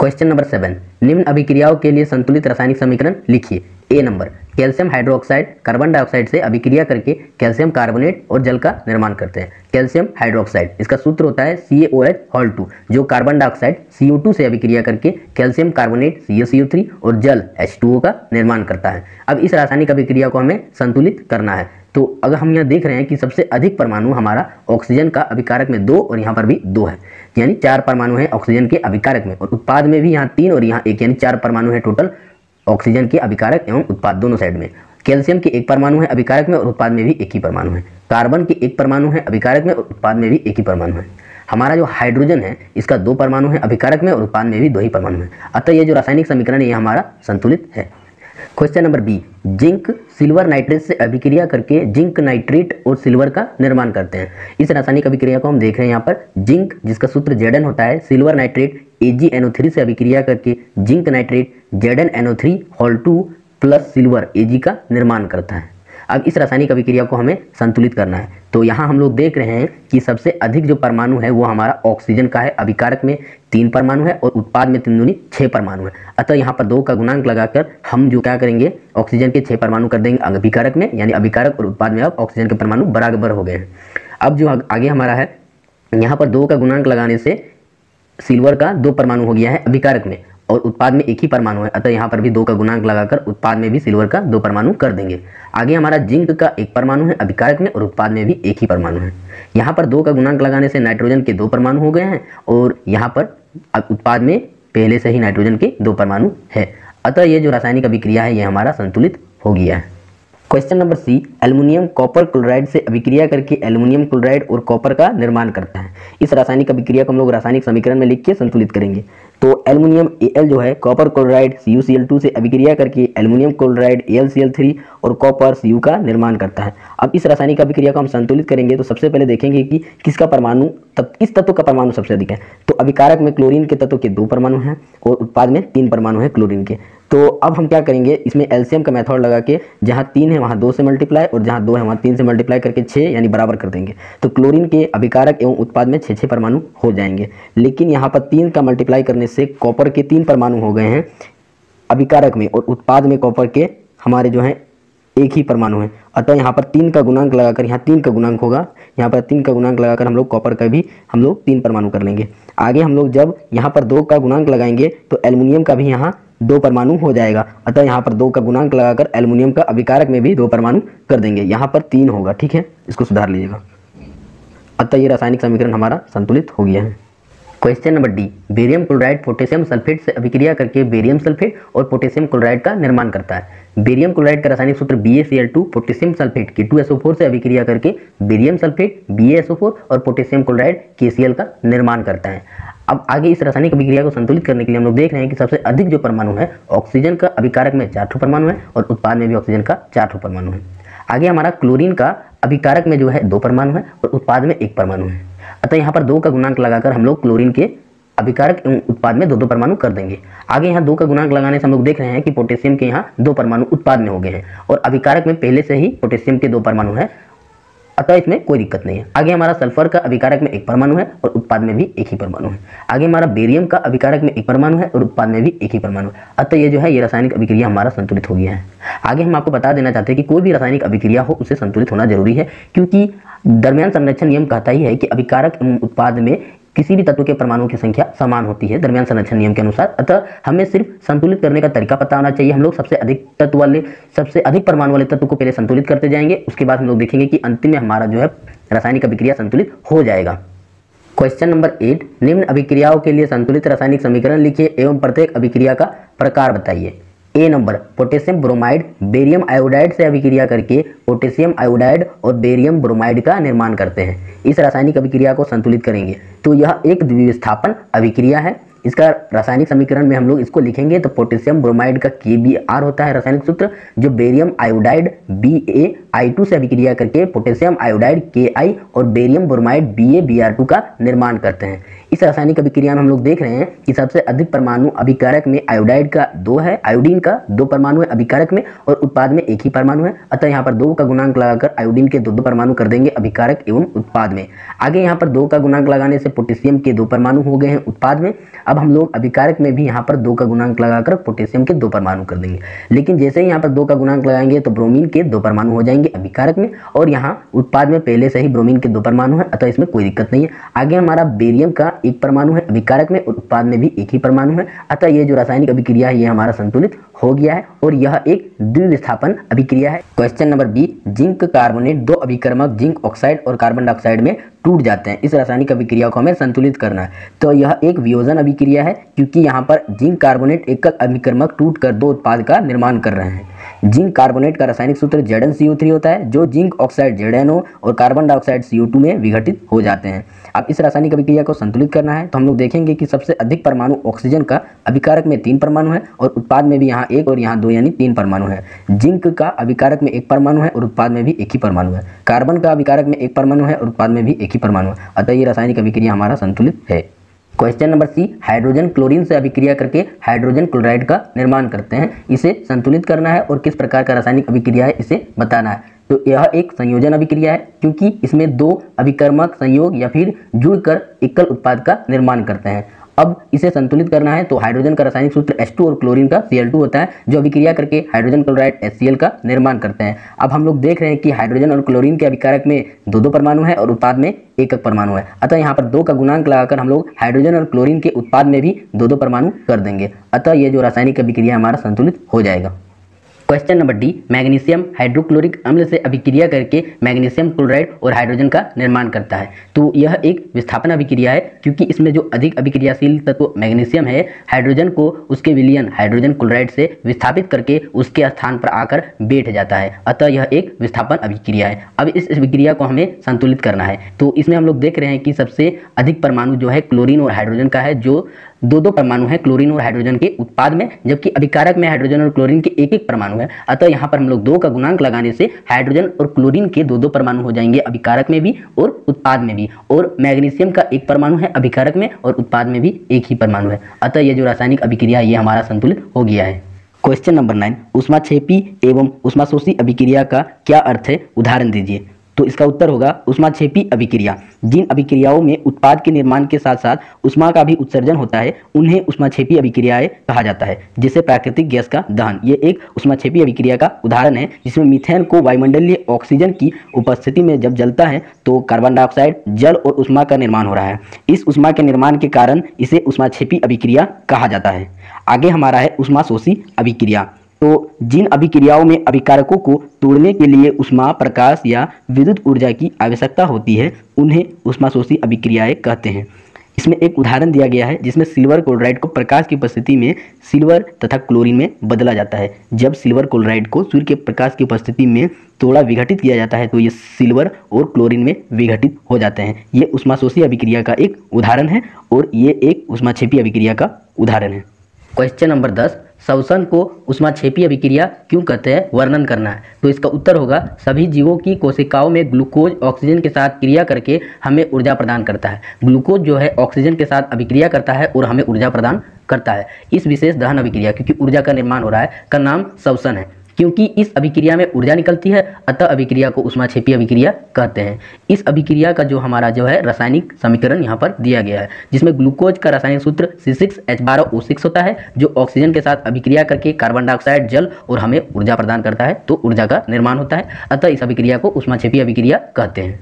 [SPEAKER 1] क्वेश्चन नंबर 7, निम्न अभिक्रियाओं के लिए संतुलित रासायनिक समीकरण लिखिए। A number, calcium hydroxide carbon dioxide से अभिक्रिया करके कैल्शियम कार्बोनेट और जल का निर्माण करते हैं। कैल्शियम हाइड्रोक्साइड, इसका सूत्र होता है CaOH, जो कार्बन डाइऑक्साइड CO2 से अभिक्रिया करके कैल्शियम कार्बोनेट CaCO3 और जल H2O का निर्माण करता है। अब इस रासायनिक अभिक्रिया को हमें संतुलित करना है। तो अगर हम यहाँ देख रहे हैं कि सबसे अधिक परमाणु हमारा ऑक्सीजन का अभिकारक में 2 और यहाँ पर भी 2 है, यानी 4 परमाणु है ऑक्सीजन के अभिकारक में, और उत्पाद में भी यहाँ 3 और यहाँ 1, यानी 4 परमाणु है टोटल ऑक्सीजन के अभिकारक एवं उत्पाद दोनों साइड में। कैल्शियम के 1 परमाणु है अभिकारक में और उत्पाद में भी 1 ही परमाणु है। कार्बन के 1 परमाणु है अभिकारक में और उत्पाद में भी 1 ही परमाणु है। हमारा जो हाइड्रोजन है इसका 2 परमाणु है अभिकारक में और उत्पाद में भी 2 ही परमाणु है। अतः ये जो रासायनिक समीकरण है ये हमारा संतुलित है। Question number B, zinc silver nitrate से अभिक्रिया करके जिंक नाइट्रेट और सिल्वर का निर्माण करते हैं। इस रासायनिक अभिक्रिया को हम देख रहे हैं यहाँ पर, जिंक जिसका सूत्र Zn होता है, सिल्वर नाइट्रेट AgNO3 से अभिक्रिया करके zinc nitrate ZnNO3 plus silver Ag का निर्माण करता है। अब इस रासायनिक अभिक्रिया को हमें संतुलित करना है। तो यहाँ हम लोग देख रहे हैं कि सबसे अधिक जो परमाणु है वो हमारा ऑक्सीजन का है, अभिकारक में 3 परमाणु है और उत्पाद में 3 दूनी 6 परमाणु है। अतः यहाँ पर 2 का गुणांक लगाकर हम जो क्या करेंगे, ऑक्सीजन के 6 परमाणु कर देंगे अभिकारक में, यानी अभिकारक और उत्पाद में अब ऑक्सीजन के परमाणु बराबर हो गए हैं। अब जो आगे हमारा है, यहाँ पर 2 का गुणांक लगाने से सिल्वर का 2 परमाणु हो गया है अभिकारक में और उत्पाद में 1 ही परमाणु है। अतः यहाँ पर भी 2 का गुणांक लगाकर उत्पाद में भी सिल्वर का 2 परमाणु कर देंगे। आगे हमारा जिंक का 1 परमाणु है अभिकारक में और उत्पाद में भी 1 ही परमाणु है। यहाँ पर 2 का गुणांक लगाने से नाइट्रोजन के 2 परमाणु हो गए हैं और यहाँ पर उत्पाद में पहले से ही नाइट्रोजन के 2 परमाणु है। अतः ये जो रासायनिक अभिक्रिया है ये हमारा संतुलित हो गया है। Question number C, aluminium copper chloride से अभिक्रिया करके एल्युमिनियम क्लोराइड और कॉपर का निर्माण करता है। इस रासायनिक अभिक्रिया को हम लोग रासायनिक समीकरण में लिख के संतुलित करेंगे। तो एल्युमिनियम Al जो है कॉपर क्लोराइड CuCl2 से अभिक्रिया करके एल्युमिनियम क्लोराइड AlCl3 और कॉपर Cu का निर्माण करता है। अब इस रासायनिक अभिक्रिया को हम संतुलित करेंगे तो सबसे पहले देखेंगे कि किसका परमाणु किस तत्व का परमाणु सबसे अधिक है। तो अभिकारक में क्लोरीन के तत्व के 2 परमाणु हैं और उत्पाद में 3 परमाणु हैं क्लोरीन के। तो अब हम क्या करेंगे, इसमें एलसीएम का मेथड लगा के जहाँ 3 है वहाँ 2 से मल्टीप्लाई और जहाँ 2 है वहाँ 3 से मल्टीप्लाई करके 6 यानी बराबर कर देंगे। तो क्लोरीन के अभिकारक एवं उत्पाद में 6 परमाणु हो जाएंगे। लेकिन यहाँ पर 3 का मल्टीप्लाई करने से कॉपर के 3 परमाणु हो गए हैं अभिकारक में और उत्पाद में कॉपर के हमारे जो हैं 1 ही परमाणु है। अतः यहाँ पर 3 का गुणांक लगाकर यहाँ 3 का गुणांक होगा, यहाँ पर 3 का गुणांक लगाकर हम लोग कॉपर का भी हम लोग 3 परमाणु कर लेंगे। आगे हम लोग जब यहाँ पर 2 का गुणांक लगाएंगे तो एल्युमिनियम का भी यहाँ 2 परमाणु हो जाएगा। अतः यहाँ पर 2 का गुणांक लगाकर एल्युमिनियम का अभिकारक में भी 2 परमाणु कर देंगे। यहाँ पर 3 होगा, ठीक है, इसको सुधार लीजिएगा। अतः ये रासायनिक समीकरण हमारा संतुलित हो गया है। Question number D, barium chloride potassium sulphate से अभिक्रिया करके बेरियम सल्फेट और पोटेशियम क्लोराइड का निर्माण करता है। बेरियम क्लोराइड का रासायनिक सूत्र BaCl2 पोटेशियम सल्फेट K2SO4 से अभिक्रिया करके बेरियम सल्फेट BaSO4 और पोटेशियम क्लोराइड KCl का निर्माण करता है। अब आगे इस रासायनिक अभिक्रिया को संतुलित करने के लिए हम लोग देख रहे हैं कि सबसे अधिक जो परमाणु है ऑक्सीजन का अभिकारक में 4 परमाणु है और उत्पाद में भी ऑक्सीजन का 4 परमाणु है। आगे हमारा क्लोरीन का अभिकारक में जो है 2 परमाणु है और उत्पाद में 1 परमाणु है। अतः यहाँ पर 2 का गुणांक लगाकर हम लोग क्लोरीन के अभिकारक एवं उत्पाद में 2 परमाणु कर देंगे। आगे यहाँ 2 का गुणांक लगाने से हम लोग देख रहे हैं कि पोटेशियम के यहाँ 2 परमाणु उत्पाद में हो गए हैं और अभिकारक में पहले से ही पोटेशियम के 2 परमाणु है। अतः इसमें कोई दिक्कत नहीं है। आगे हमारा सल्फर का अभिकारक में 1 परमाणु है और उत्पाद में भी 1 ही परमाणु है। आगे हमारा बेरियम का अभिकारक में 1 परमाणु है और उत्पाद में भी 1 ही परमाणु है। अतः ये जो है ये रासायनिक अभिक्रिया हमारा संतुलित हो गया है। आगे हम आपको बता देना चाहते हैं कि कोई भी रासायनिक अभिक्रिया हो उसे संतुलित होना जरूरी है, क्योंकि दरमियान संरक्षण नियम कहता ही है कि अभिकारक एवं उत्पाद में किसी भी तत्व के परमाणुओं की संख्या समान होती है दरमियान संरक्षण नियम के अनुसार। अतः हमें सिर्फ संतुलित करने का तरीका पता होना चाहिए। हम लोग सबसे अधिक परमाणु वाले तत्व को पहले संतुलित करते जाएंगे, उसके बाद हम लोग देखेंगे कि अंतिम में हमारा जो है रासायनिक अभिक्रिया संतुलित हो जाएगा। क्वेश्चन नंबर 8, निम्न अभिक्रियाओं के लिए संतुलित रासायनिक समीकरण लिखिए एवं प्रत्येक अभिक्रिया का प्रकार बताइए। A number, potassium bromide barium iodide से अभिक्रिया करके पोटेशियम आयोडाइड और बेरियम ब्रोमाइड का निर्माण करते हैं। इस रासायनिक अभिक्रिया को संतुलित करेंगे तो यह एक द्विविस्थापन अभिक्रिया है। इसका रासायनिक समीकरण में हम लोग इसको लिखेंगे तो पोटेशियम ब्रोमाइड का KBr होता है रासायनिक सूत्र, जो बेरियम आयोडाइड BaI2 से अभिक्रिया करके पोटेशियम आयोडाइड Ki और बेरियम ब्रोमाइड BaBr2 का निर्माण करते हैं। इस रासायनिक अभिक्रिया में हम लोग देख रहे हैं कि सबसे अधिक परमाणु अभिकारक में आयोडाइड का 2 है, आयोडीन का 2 परमाणु है अभिकारक में और उत्पाद में 1 ही परमाणु है। अतः यहाँ पर 2 का गुणांक लगाकर आयोडीन के 2 परमाणु कर देंगे अभिकारक एवं उत्पाद में। आगे यहाँ पर 2 का गुणांक लगाने से पोटेशियम के 2 परमाणु हो गए हैं उत्पाद में। अब हम लोग अभिकारक में भी यहाँ पर 2 का गुणांक लगाकर पोटेशियम के 2 परमाणु कर देंगे, लेकिन जैसे ही यहाँ पर 2 का गुणांक लगाएंगे तो ब्रोमीन के 2 परमाणु हो जाएंगे अभिकारक में, और यहाँ उत्पाद में पहले से ही ब्रोमीन के 2 परमाणु है, अतः इसमें कोई दिक्कत नहीं है। आगे हमारा बेरियम का 1 परमाणु है अभिकारक में और उत्पाद में भी 1 ही परमाणु है, अतः ये जो रासायनिक अभिक्रिया है ये हमारा संतुलित हो गया है और यह एक द्विविस्थापन अभिक्रिया है। Question number B, zinc carbonate 2 अभिकर्मक जिंक ऑक्साइड और कार्बन डाइऑक्साइड में टूट जाते हैं, इस रासायनिक अभिक्रिया को हमें संतुलित करना है। तो यह एक वियोजन अभिक्रिया है, क्योंकि यहाँ पर जिंक कार्बोनेट एकल अभिकर्मक टूटकर 2 उत्पाद का निर्माण कर रहे हैं। जिंक कार्बोनेट का रासायनिक सूत्र ZnCO3 होता है, जो जिंक ऑक्साइड ZnO और कार्बन डाइऑक्साइड CO2 में विघटित हो जाते हैं। अब इस रासायनिक अभिक्रिया को संतुलित करना है तो हम लोग देखेंगे कि सबसे अधिक परमाणु ऑक्सीजन का अभिकारक में 3 परमाणु है और उत्पाद में भी यहाँ 1 और यहाँ 2 यानी 3 परमाणु है। जिंक का अभिकारक में 1 परमाणु है और उत्पाद में भी 1 ही परमाणु है। कार्बन का अभिकारक में 1 परमाणु है और उत्पाद में भी 1 ही परमाणु है, अतः ये रासायनिक अभिक्रिया हमारा संतुलित है। Question number C, hydrogen chlorine से अभिक्रिया करके हाइड्रोजन क्लोराइड का निर्माण करते हैं, इसे संतुलित करना है और किस प्रकार का रासायनिक अभिक्रिया है इसे बताना है। तो यह एक संयोजन अभिक्रिया है, क्योंकि इसमें 2 अभिकर्मक संयोग या फिर जुड़कर एकल उत्पाद का निर्माण करते हैं। अब इसे संतुलित करना है तो हाइड्रोजन का रासायनिक सूत्र H2 और क्लोरीन का Cl2 होता है, जो अभिक्रिया करके हाइड्रोजन क्लोराइड HCl का निर्माण करते हैं। अब हम लोग देख रहे हैं कि हाइड्रोजन और क्लोरीन के अभिकारक में 2 परमाणु है और उत्पाद में 1 परमाणु है, अतः यहाँ पर 2 का गुणांक लगाकर हम लोग हाइड्रोजन और क्लोरीन के उत्पाद में भी 2 परमाणु कर देंगे, अतः ये जो रासायनिक अभिक्रिया हमारा संतुलित हो जाएगा। Question number D, magnesium hydrochloric अम्ल से अभिक्रिया करके मैग्नीशियम क्लोराइड और हाइड्रोजन का निर्माण करता है। तो यह एक विस्थापन अभिक्रिया है, क्योंकि इसमें जो अधिक अभिक्रियाशील तत्व मैग्नीशियम है, हाइड्रोजन को उसके विलयन हाइड्रोजन क्लोराइड से विस्थापित करके उसके स्थान पर आकर बैठ जाता है, अतः यह एक विस्थापन अभिक्रिया है। अब इस अभिक्रिया को हमें संतुलित करना है, तो इसमें हम लोग देख रहे हैं कि सबसे अधिक परमाणु जो है क्लोरीन और हाइड्रोजन का है, जो 2 परमाणु है क्लोरीन और हाइड्रोजन के उत्पाद में, जबकि अभिकारक में हाइड्रोजन और क्लोरीन के 1 परमाणु है, अतः यहाँ पर हम लोग 2 का गुणांक लगाने से हाइड्रोजन और क्लोरीन के 2 परमाणु हो जाएंगे अभिकारक में भी और उत्पाद में भी, और मैग्नीशियम का 1 परमाणु है अभिकारक में और उत्पाद में भी 1 ही परमाणु है, अतः ये जो रासायनिक अभिक्रिया ये हमारा संतुलित हो गया है। क्वेश्चन नंबर 9, ऊष्माक्षेपी एवं ऊष्माशोषी अभिक्रिया का क्या अर्थ है, उदाहरण दीजिए। तो इसका उत्तर होगा ऊष्माक्षेपी अभिक्रिया। जिन अभिक्रियाओं में उत्पाद के निर्माण के साथ साथ ऊष्मा का भी उत्सर्जन होता है, उन्हें ऊष्माक्षेपी अभिक्रियाएं कहा जाता है, जिसे प्राकृतिक गैस का दहन। ये एक ऊष्माक्षेपी अभिक्रिया का उदाहरण है, जिसमें मीथेन को वायुमंडलीय ऑक्सीजन की उपस्थिति में जब जलता है तो कार्बन डाइऑक्साइड, जल और ऊष्मा का निर्माण हो रहा है। इस ऊष्मा के निर्माण के कारण इसे ऊष्माक्षेपी अभिक्रिया कहा जाता है। आगे हमारा है ऊष्माशोषी अभिक्रिया। तो जिन अभिक्रियाओं में अभिकारकों को तोड़ने के लिए ऊष्मा, प्रकाश या विद्युत ऊर्जा की आवश्यकता होती है, उन्हें ऊष्माशोषी अभिक्रियाएं कहते हैं। इसमें एक उदाहरण दिया गया है, जिसमें सिल्वर क्लोराइड को प्रकाश की उपस्थिति में सिल्वर तथा क्लोरीन में बदला जाता है। जब सिल्वर क्लोराइड को सूर्य के प्रकाश की उपस्थिति में थोड़ा विघटित किया जाता है तो ये सिल्वर और क्लोरीन में विघटित हो जाते हैं। ये ऊष्माशोषी अभिक्रिया का एक उदाहरण है और ये एक ऊष्माक्षेपी अभिक्रिया का उदाहरण है। क्वेश्चन नंबर 10, श्वसन को ऊष्माक्षेपी अभिक्रिया क्यों कहते हैं, वर्णन करना है। तो इसका उत्तर होगा, सभी जीवों की कोशिकाओं में ग्लूकोज ऑक्सीजन के साथ क्रिया करके हमें ऊर्जा प्रदान करता है। ग्लूकोज जो है ऑक्सीजन के साथ अभिक्रिया करता है और हमें ऊर्जा प्रदान करता है। इस विशेष दहन अभिक्रिया, क्योंकि ऊर्जा का निर्माण हो रहा है, का नाम श्वसन है। क्योंकि इस अभिक्रिया में ऊर्जा निकलती है, अतः अभिक्रिया को ऊष्माक्षेपी अभिक्रिया कहते हैं। इस अभिक्रिया का जो हमारा जो है रासायनिक समीकरण यहाँ पर दिया गया है, जिसमें ग्लूकोज का रासायनिक सूत्र C6H12O6 होता है, जो ऑक्सीजन के साथ अभिक्रिया करके कार्बन डाइऑक्साइड, जल और हमें ऊर्जा प्रदान करता है, तो ऊर्जा का निर्माण होता है, अतः इस अभिक्रिया को ऊष्माक्षेपी अभिक्रिया कहते हैं।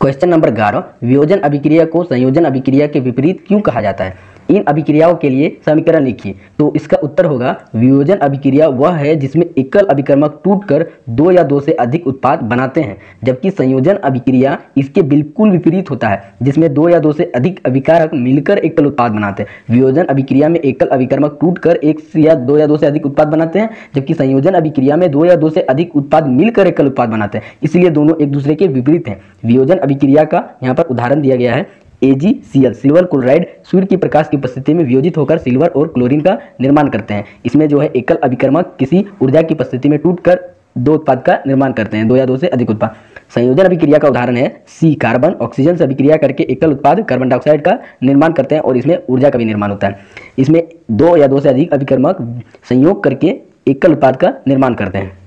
[SPEAKER 1] क्वेश्चन नंबर 11, वियोजन अभिक्रिया को संयोजन अभिक्रिया के विपरीत क्यों कहा जाता है। इन अभिक्रियाओं के लिए समीकरण लिखिए। तो इसका उत्तर होगा, वियोजन अभिक्रिया वह है जिसमें एकल अभिकर्मक टूटकर 2 या 2 से अधिक उत्पाद बनाते हैं, जबकि संयोजन अभिक्रिया इसके बिल्कुल विपरीत होता है, जिसमें 2 या 2 से अधिक अभिकारक मिलकर एकल उत्पाद बनाते हैं। वियोजन अभिक्रिया में एकल अभिकर्मक टूटकर 1 या 2 या 2 से अधिक उत्पाद बनाते हैं, जबकि संयोजन अभिक्रिया में 2 या 2 से अधिक उत्पाद मिलकर एकल उत्पाद बनाते हैं, इसलिए दोनों एक दूसरे के विपरीत हैं। वियोजन अभिक्रिया का यहाँ पर उदाहरण दिया गया है, AgCl सिल्वर क्लोराइड सूर्य की प्रकाश की उपस्थिति में वियोजित होकर सिल्वर और क्लोरीन का निर्माण करते हैं। इसमें जो है एकल अभिकर्मक किसी ऊर्जा की उपस्थिति में टूटकर 2 उत्पाद का निर्माण करते हैं, 2 या 2 से अधिक उत्पाद। संयोजन अभिक्रिया का उदाहरण है C, कार्बन ऑक्सीजन से अभिक्रिया करके एकल उत्पाद कार्बन डाइऑक्साइड का निर्माण करते हैं और इसमें ऊर्जा का भी निर्माण होता है। इसमें 2 या 2 से अधिक अभिकर्मक संयोग करके एकल उत्पाद का निर्माण करते हैं।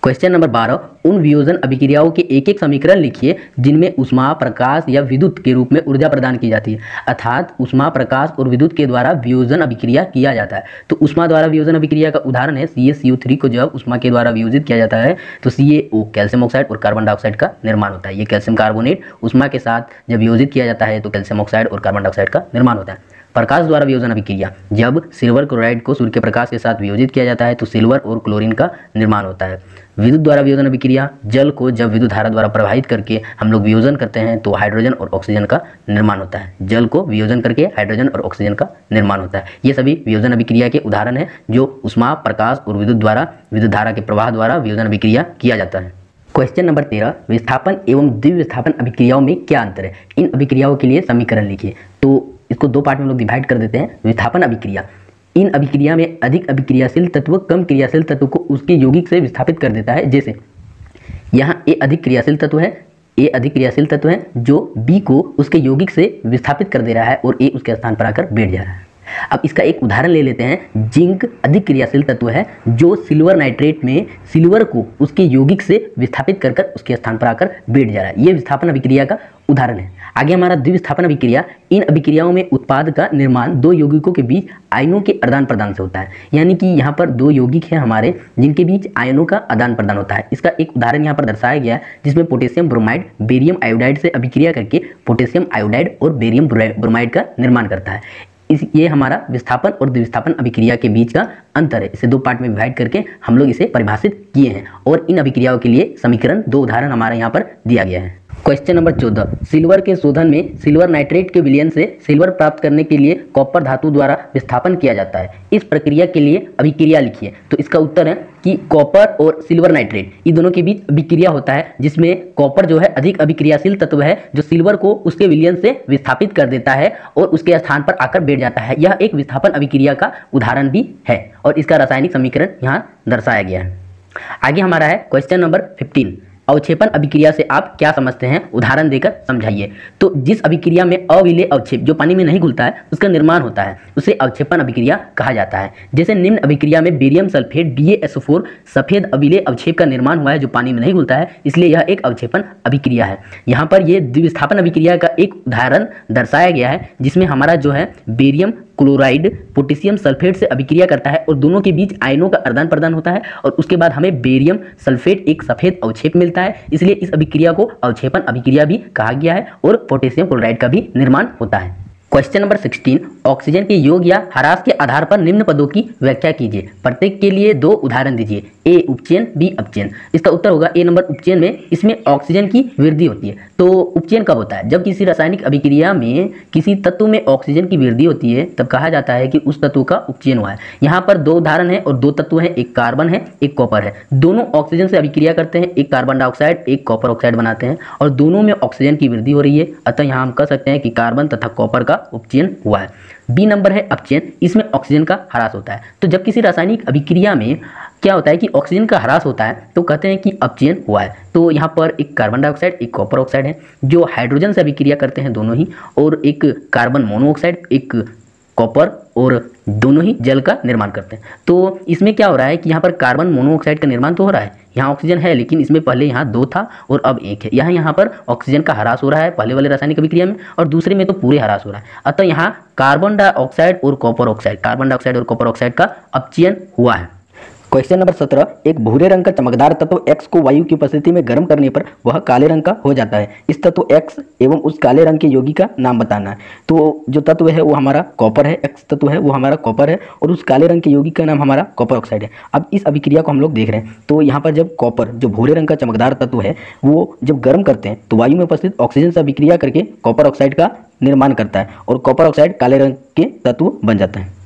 [SPEAKER 1] क्वेश्चन नंबर 12, उन वियोजन अभिक्रियाओं के एक एक समीकरण लिखिए जिनमें ऊष्मा, प्रकाश या विद्युत के रूप में ऊर्जा प्रदान की जाती है। अर्थात ऊष्मा, प्रकाश और विद्युत के द्वारा वियोजन अभिक्रिया किया जाता है। तो ऊष्मा द्वारा वियोजन अभिक्रिया का उदाहरण है CaCO3 को जब ऊष्मा के द्वारा वियोजित किया जाता है तो CaO कैल्शियम ऑक्साइड और कार्बन डाइऑक्साइड का निर्माण होता है। ये कैल्शियम कार्बोनेट ऊष्मा के साथ जब वियोजित किया जाता है तो कैल्शियम ऑक्साइड और कार्बन डाइऑक्साइड का निर्माण होता है। प्रकाश द्वारा वियोजन अभिक्रिया, जब सिल्वर क्लोराइड को सूर्य के प्रकाश के साथ वियोजित किया जाता है तो सिल्वर और क्लोरीन का निर्माण होता है। विद्युत द्वारा वियोजन अभिक्रिया, जल को जब विद्युत धारा द्वारा प्रवाहित करके हम लोग वियोजन करते हैं तो हाइड्रोजन और ऑक्सीजन का निर्माण होता है। जल को वियोजन करके हाइड्रोजन और ऑक्सीजन का निर्माण होता है। ये सभी वियोजन अभिक्रिया के उदाहरण हैं जो ऊष्मा, प्रकाश और विद्युत द्वारा विद्युत धारा के प्रवाह द्वारा वियोजन अभिक्रिया किया जाता है। क्वेश्चन नंबर 13, विस्थापन एवं द्विविस्थापन अभिक्रियाओं में क्या अंतर है? इन अभिक्रियाओं के लिए समीकरण लिखिए। तो इसको दो पार्ट में हम लोग डिवाइड कर देते हैं। विस्थापन अभिक्रिया, इन अभिक्रिया में अधिक अभिक्रियाशील तत्व कम क्रियाशील तत्व को उसके यौगिक से विस्थापित कर देता है। जैसे यहाँ A अधिक क्रियाशील तत्व है, A अधिक क्रियाशील तत्व है जो B को उसके यौगिक से विस्थापित कर दे रहा है और A उसके स्थान पर आकर बैठ जा रहा है। अब इसका एक उदाहरण ले लेते हैं। जिंक अधिक क्रियाशील तत्व है जो सिल्वर नाइट्रेट में सिल्वर को उसके यौगिक से विस्थापित कर कर उसके स्थान पर आकर बैठ जा रहा है। ये विस्थापन अभिक्रिया का उदाहरण है। आगे हमारा द्विविस्थापन अभिक्रिया, इन अभिक्रियाओं में उत्पाद का निर्माण दो यौगिकों के बीच आयनों के आदान प्रदान से होता है। यानी कि यहाँ पर दो यौगिक हैं हमारे जिनके बीच आयनों का आदान प्रदान होता है। इसका एक उदाहरण यहाँ पर दर्शाया गया है जिसमें पोटेशियम ब्रोमाइड बेरियम आयोडाइड से अभिक्रिया करके पोटेशियम आयोडाइड और बेरियम ब्रोमाइड का निर्माण करता है। ये हमारा विस्थापन और द्विविस्थापन अभिक्रिया के बीच का अंतर है। इसे दो पार्ट में डिवाइड करके हम लोग इसे परिभाषित किए हैं और इन अभिक्रियाओं के लिए समीकरण, दो उदाहरण हमारे यहाँ पर दिया गया है। क्वेश्चन नंबर 14, सिल्वर के शोधन में सिल्वर नाइट्रेट के विलयन से सिल्वर प्राप्त करने के लिए कॉपर धातु द्वारा विस्थापन किया जाता है। इस प्रक्रिया के लिए अभिक्रिया लिखिए। तो इसका उत्तर है कि कॉपर और सिल्वर नाइट्रेट ये दोनों के बीच अभिक्रिया होता है जिसमें कॉपर जो है अधिक अभिक्रियाशील तत्व है जो सिल्वर को उसके विलयन से विस्थापित कर देता है और उसके स्थान पर आकर बैठ जाता है। यह एक विस्थापन अभिक्रिया का उदाहरण भी है और इसका रासायनिक समीकरण यहाँ दर्शाया गया है। आगे हमारा है क्वेश्चन नंबर 15, अवक्षेपण अभिक्रिया से आप क्या समझते हैं? उदाहरण देकर समझाइए। तो जिस अभिक्रिया में अविलेय अवक्षेप जो पानी में नहीं घुलता है उसका निर्माण होता है उसे अवक्षेपण अभिक्रिया कहा जाता है। जैसे निम्न अभिक्रिया में बेरियम सल्फेट BaSO4 सफेद अविलेय अवक्षेप का निर्माण हुआ है जो पानी में नहीं घुलता है, इसलिए यह एक अवक्षेपण अभिक्रिया है। यहाँ पर यह द्विविस्थापन अभिक्रिया का एक उदाहरण दर्शाया गया है जिसमें हमारा जो है बेरियम क्लोराइड पोटेशियम सल्फेट से अभिक्रिया करता है और दोनों के बीच आयनों का आदान प्रदान होता है और उसके बाद हमें बेरियम सल्फेट एक सफेद अवक्षेप मिलता है। इसलिए इस अभिक्रिया को अवक्षेपण अभिक्रिया भी कहा गया है और पोटेशियम क्लोराइड का भी निर्माण होता है। क्वेश्चन नंबर 16, ऑक्सीजन के योग या ह्रास के आधार पर निम्न पदों की व्याख्या कीजिए। प्रत्येक के लिए दो उदाहरण दीजिए। A उपचयन, B अपचयन। इसका उत्तर होगा A नंबर उपचयन में इसमें ऑक्सीजन की वृद्धि होती है। तो उपचयन कब होता है? जब किसी रासायनिक अभिक्रिया में किसी तत्व में ऑक्सीजन की वृद्धि होती है तब कहा जाता है कि उस तत्व का उपचयन हुआ है। यहाँ पर दो उदाहरण है और दो तत्व हैं, एक कार्बन है एक कॉपर है। दोनों ऑक्सीजन से अभिक्रिया करते हैं, एक कार्बन डाइऑक्साइड एक कॉपर ऑक्साइड बनाते हैं और दोनों में ऑक्सीजन की वृद्धि हो रही है। अतः यहाँ हम कह सकते हैं कि कार्बन तथा कॉपर का उपचयन हुआ है। B नंबर है अपचयन, इसमें ऑक्सीजन का ह्रास होता है। तो जब किसी रासायनिक अभिक्रिया में क्या होता है कि ऑक्सीजन का ह्रास होता है तो कहते हैं कि अपचयन हुआ है। तो यहाँ पर एक कार्बन डाइऑक्साइड एक कॉपर ऑक्साइड है जो हाइड्रोजन से अभिक्रिया करते हैं दोनों ही, और एक कार्बन मोनोऑक्साइड एक कॉपर, और दोनों ही जल का निर्माण करते हैं। तो इसमें क्या हो रहा है कि यहाँ पर कार्बन मोनोऑक्साइड का निर्माण तो हो रहा है, यहाँ ऑक्सीजन है लेकिन इसमें पहले यहाँ दो था और अब एक है। यहाँ पर ऑक्सीजन का ह्रास हो रहा है पहले वाले रासायनिक अभिक्रिया में और दूसरे में तो पूरे ह्रास हो रहा है। अतः यहाँ कार्बन डाइऑक्साइड और कॉपर ऑक्साइड का अपचयन हुआ है। क्वेश्चन नंबर 17, एक भूरे रंग का चमकदार तत्व X को वायु की उपस्थिति में गर्म करने पर वह काले रंग का हो जाता है। इस तत्व X एवं उस काले रंग के यौगिक का नाम बताना है। तो जो तत्व है वो हमारा कॉपर है, X तत्व है वो हमारा कॉपर है और उस काले रंग के यौगिक का नाम हमारा कॉपर ऑक्साइड है। अब इस अभिक्रिया को हम लोग देख रहे हैं। तो यहाँ पर जब कॉपर जो भूरे रंग का चमकदार तत्व है वो जब गर्म करते हैं तो वायु में उपस्थित ऑक्सीजन से अभिक्रिया करके कॉपर ऑक्साइड का निर्माण करता है और कॉपर ऑक्साइड काले रंग के तत्व बन जाता है।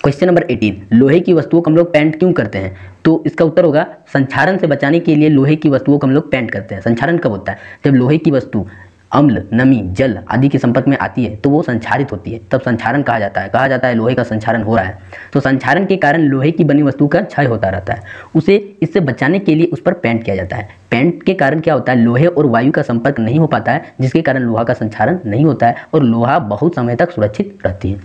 [SPEAKER 1] क्वेश्चन नंबर 18, लोहे की वस्तुओं को हम लोग पेंट क्यों करते हैं? तो इसका उत्तर होगा संक्षारण से बचाने के लिए लोहे की वस्तुओं को हम लोग पेंट करते हैं। संक्षारण कब होता है? जब लोहे की वस्तु अम्ल, नमी, जल आदि के संपर्क में आती है तो वो संक्षारित होती है, तब संक्षारण कहा जाता है लोहे का संक्षारण हो रहा है। तो संक्षारण के कारण लोहे की बनी वस्तु का क्षय होता रहता है, उसे इससे बचाने के लिए उस पर पेंट किया जाता है। पेंट के कारण क्या होता है, लोहे और वायु का संपर्क नहीं हो पाता है जिसके कारण लोहा का संक्षारण नहीं होता है और लोहा बहुत समय तक सुरक्षित रहती है।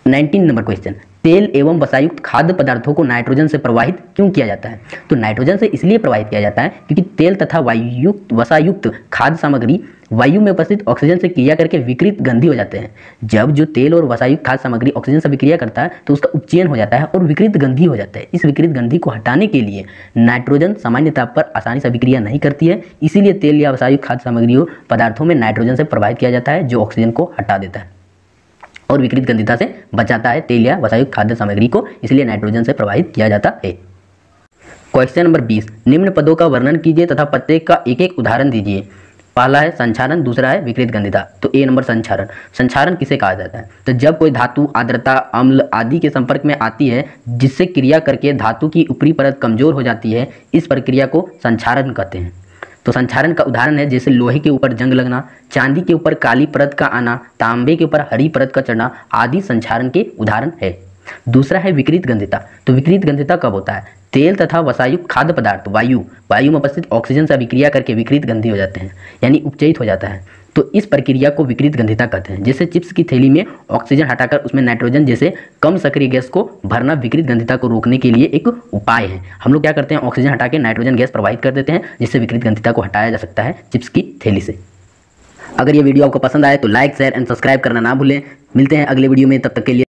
[SPEAKER 1] 19 नंबर क्वेश्चन, तेल एवं वसायुक्त खाद्य पदार्थों को नाइट्रोजन से प्रवाहित क्यों किया जाता है? तो नाइट्रोजन से इसलिए प्रवाहित किया जाता है क्योंकि तेल तथा वसायुक्त खाद्य सामग्री वायु में उपस्थित ऑक्सीजन से क्रिया करके विकृत गंधी हो जाते हैं। जब जो तेल और वसायुक्त खाद्य सामग्री ऑक्सीजन से विक्रिया करता है तो उसका उपचयन हो जाता है और विकृत गंधी हो जाता है। इस विकृत गंधी को हटाने के लिए नाइट्रोजन सामान्य ताप पर आसानी से अभिक्रिया नहीं करती है, इसीलिए तेल या वसायुक्त खाद्य सामग्रियों पदार्थों में नाइट्रोजन से प्रवाहित किया जाता है, जो ऑक्सीजन को हटा देता है और विकृत गंधिता से बचाता है तेल या वसायुक्त खाद्य सामग्री को, इसलिए नाइट्रोजन से प्रवाहित किया जाता है। क्वेश्चन नंबर 20, निम्न पदों का वर्णन कीजिए तथा प्रत्येक का एक एक उदाहरण दीजिए। पहला है संक्षारण, दूसरा है विकृत गंधिता। तो ए नंबर संक्षारण। संक्षारण किसे कहा जाता है? तो जब कोई धातु आर्द्रता, अम्ल आदि के संपर्क में आती है जिससे क्रिया करके धातु की ऊपरी परत कमजोर हो जाती है, इस प्रक्रिया को संक्षारण कहते हैं। तो संक्षारण का उदाहरण है जैसे लोहे के ऊपर जंग लगना, चांदी के ऊपर काली परत का आना, तांबे के ऊपर हरी परत का चढ़ना आदि संक्षारण के उदाहरण है। दूसरा है विकृत गंधिता। तो विकृत गंधिता कब होता है? तेल तथा वसायुक्त खाद्य पदार्थ वायु में उपस्थित ऑक्सीजन से अभिक्रिया करके विकृत गंधी हो जाते हैं, यानी उपचयित हो जाता है। तो इस प्रक्रिया को विकृत गंधिता कहते हैं। जैसे चिप्स की थैली में ऑक्सीजन हटाकर उसमें नाइट्रोजन जैसे कम सक्रिय गैस को भरना विकृत गंधिता को रोकने के लिए एक उपाय है। हम लोग क्या करते हैं, ऑक्सीजन हटा के नाइट्रोजन गैस प्रवाहित कर देते हैं, जिससे विकृत गंधिता को हटाया जा सकता है चिप्स की थैली से। अगर ये वीडियो आपको पसंद आए तो लाइक, शेयर एंड सब्सक्राइब करना ना भूलें। मिलते हैं अगले वीडियो में, तब तक के लिए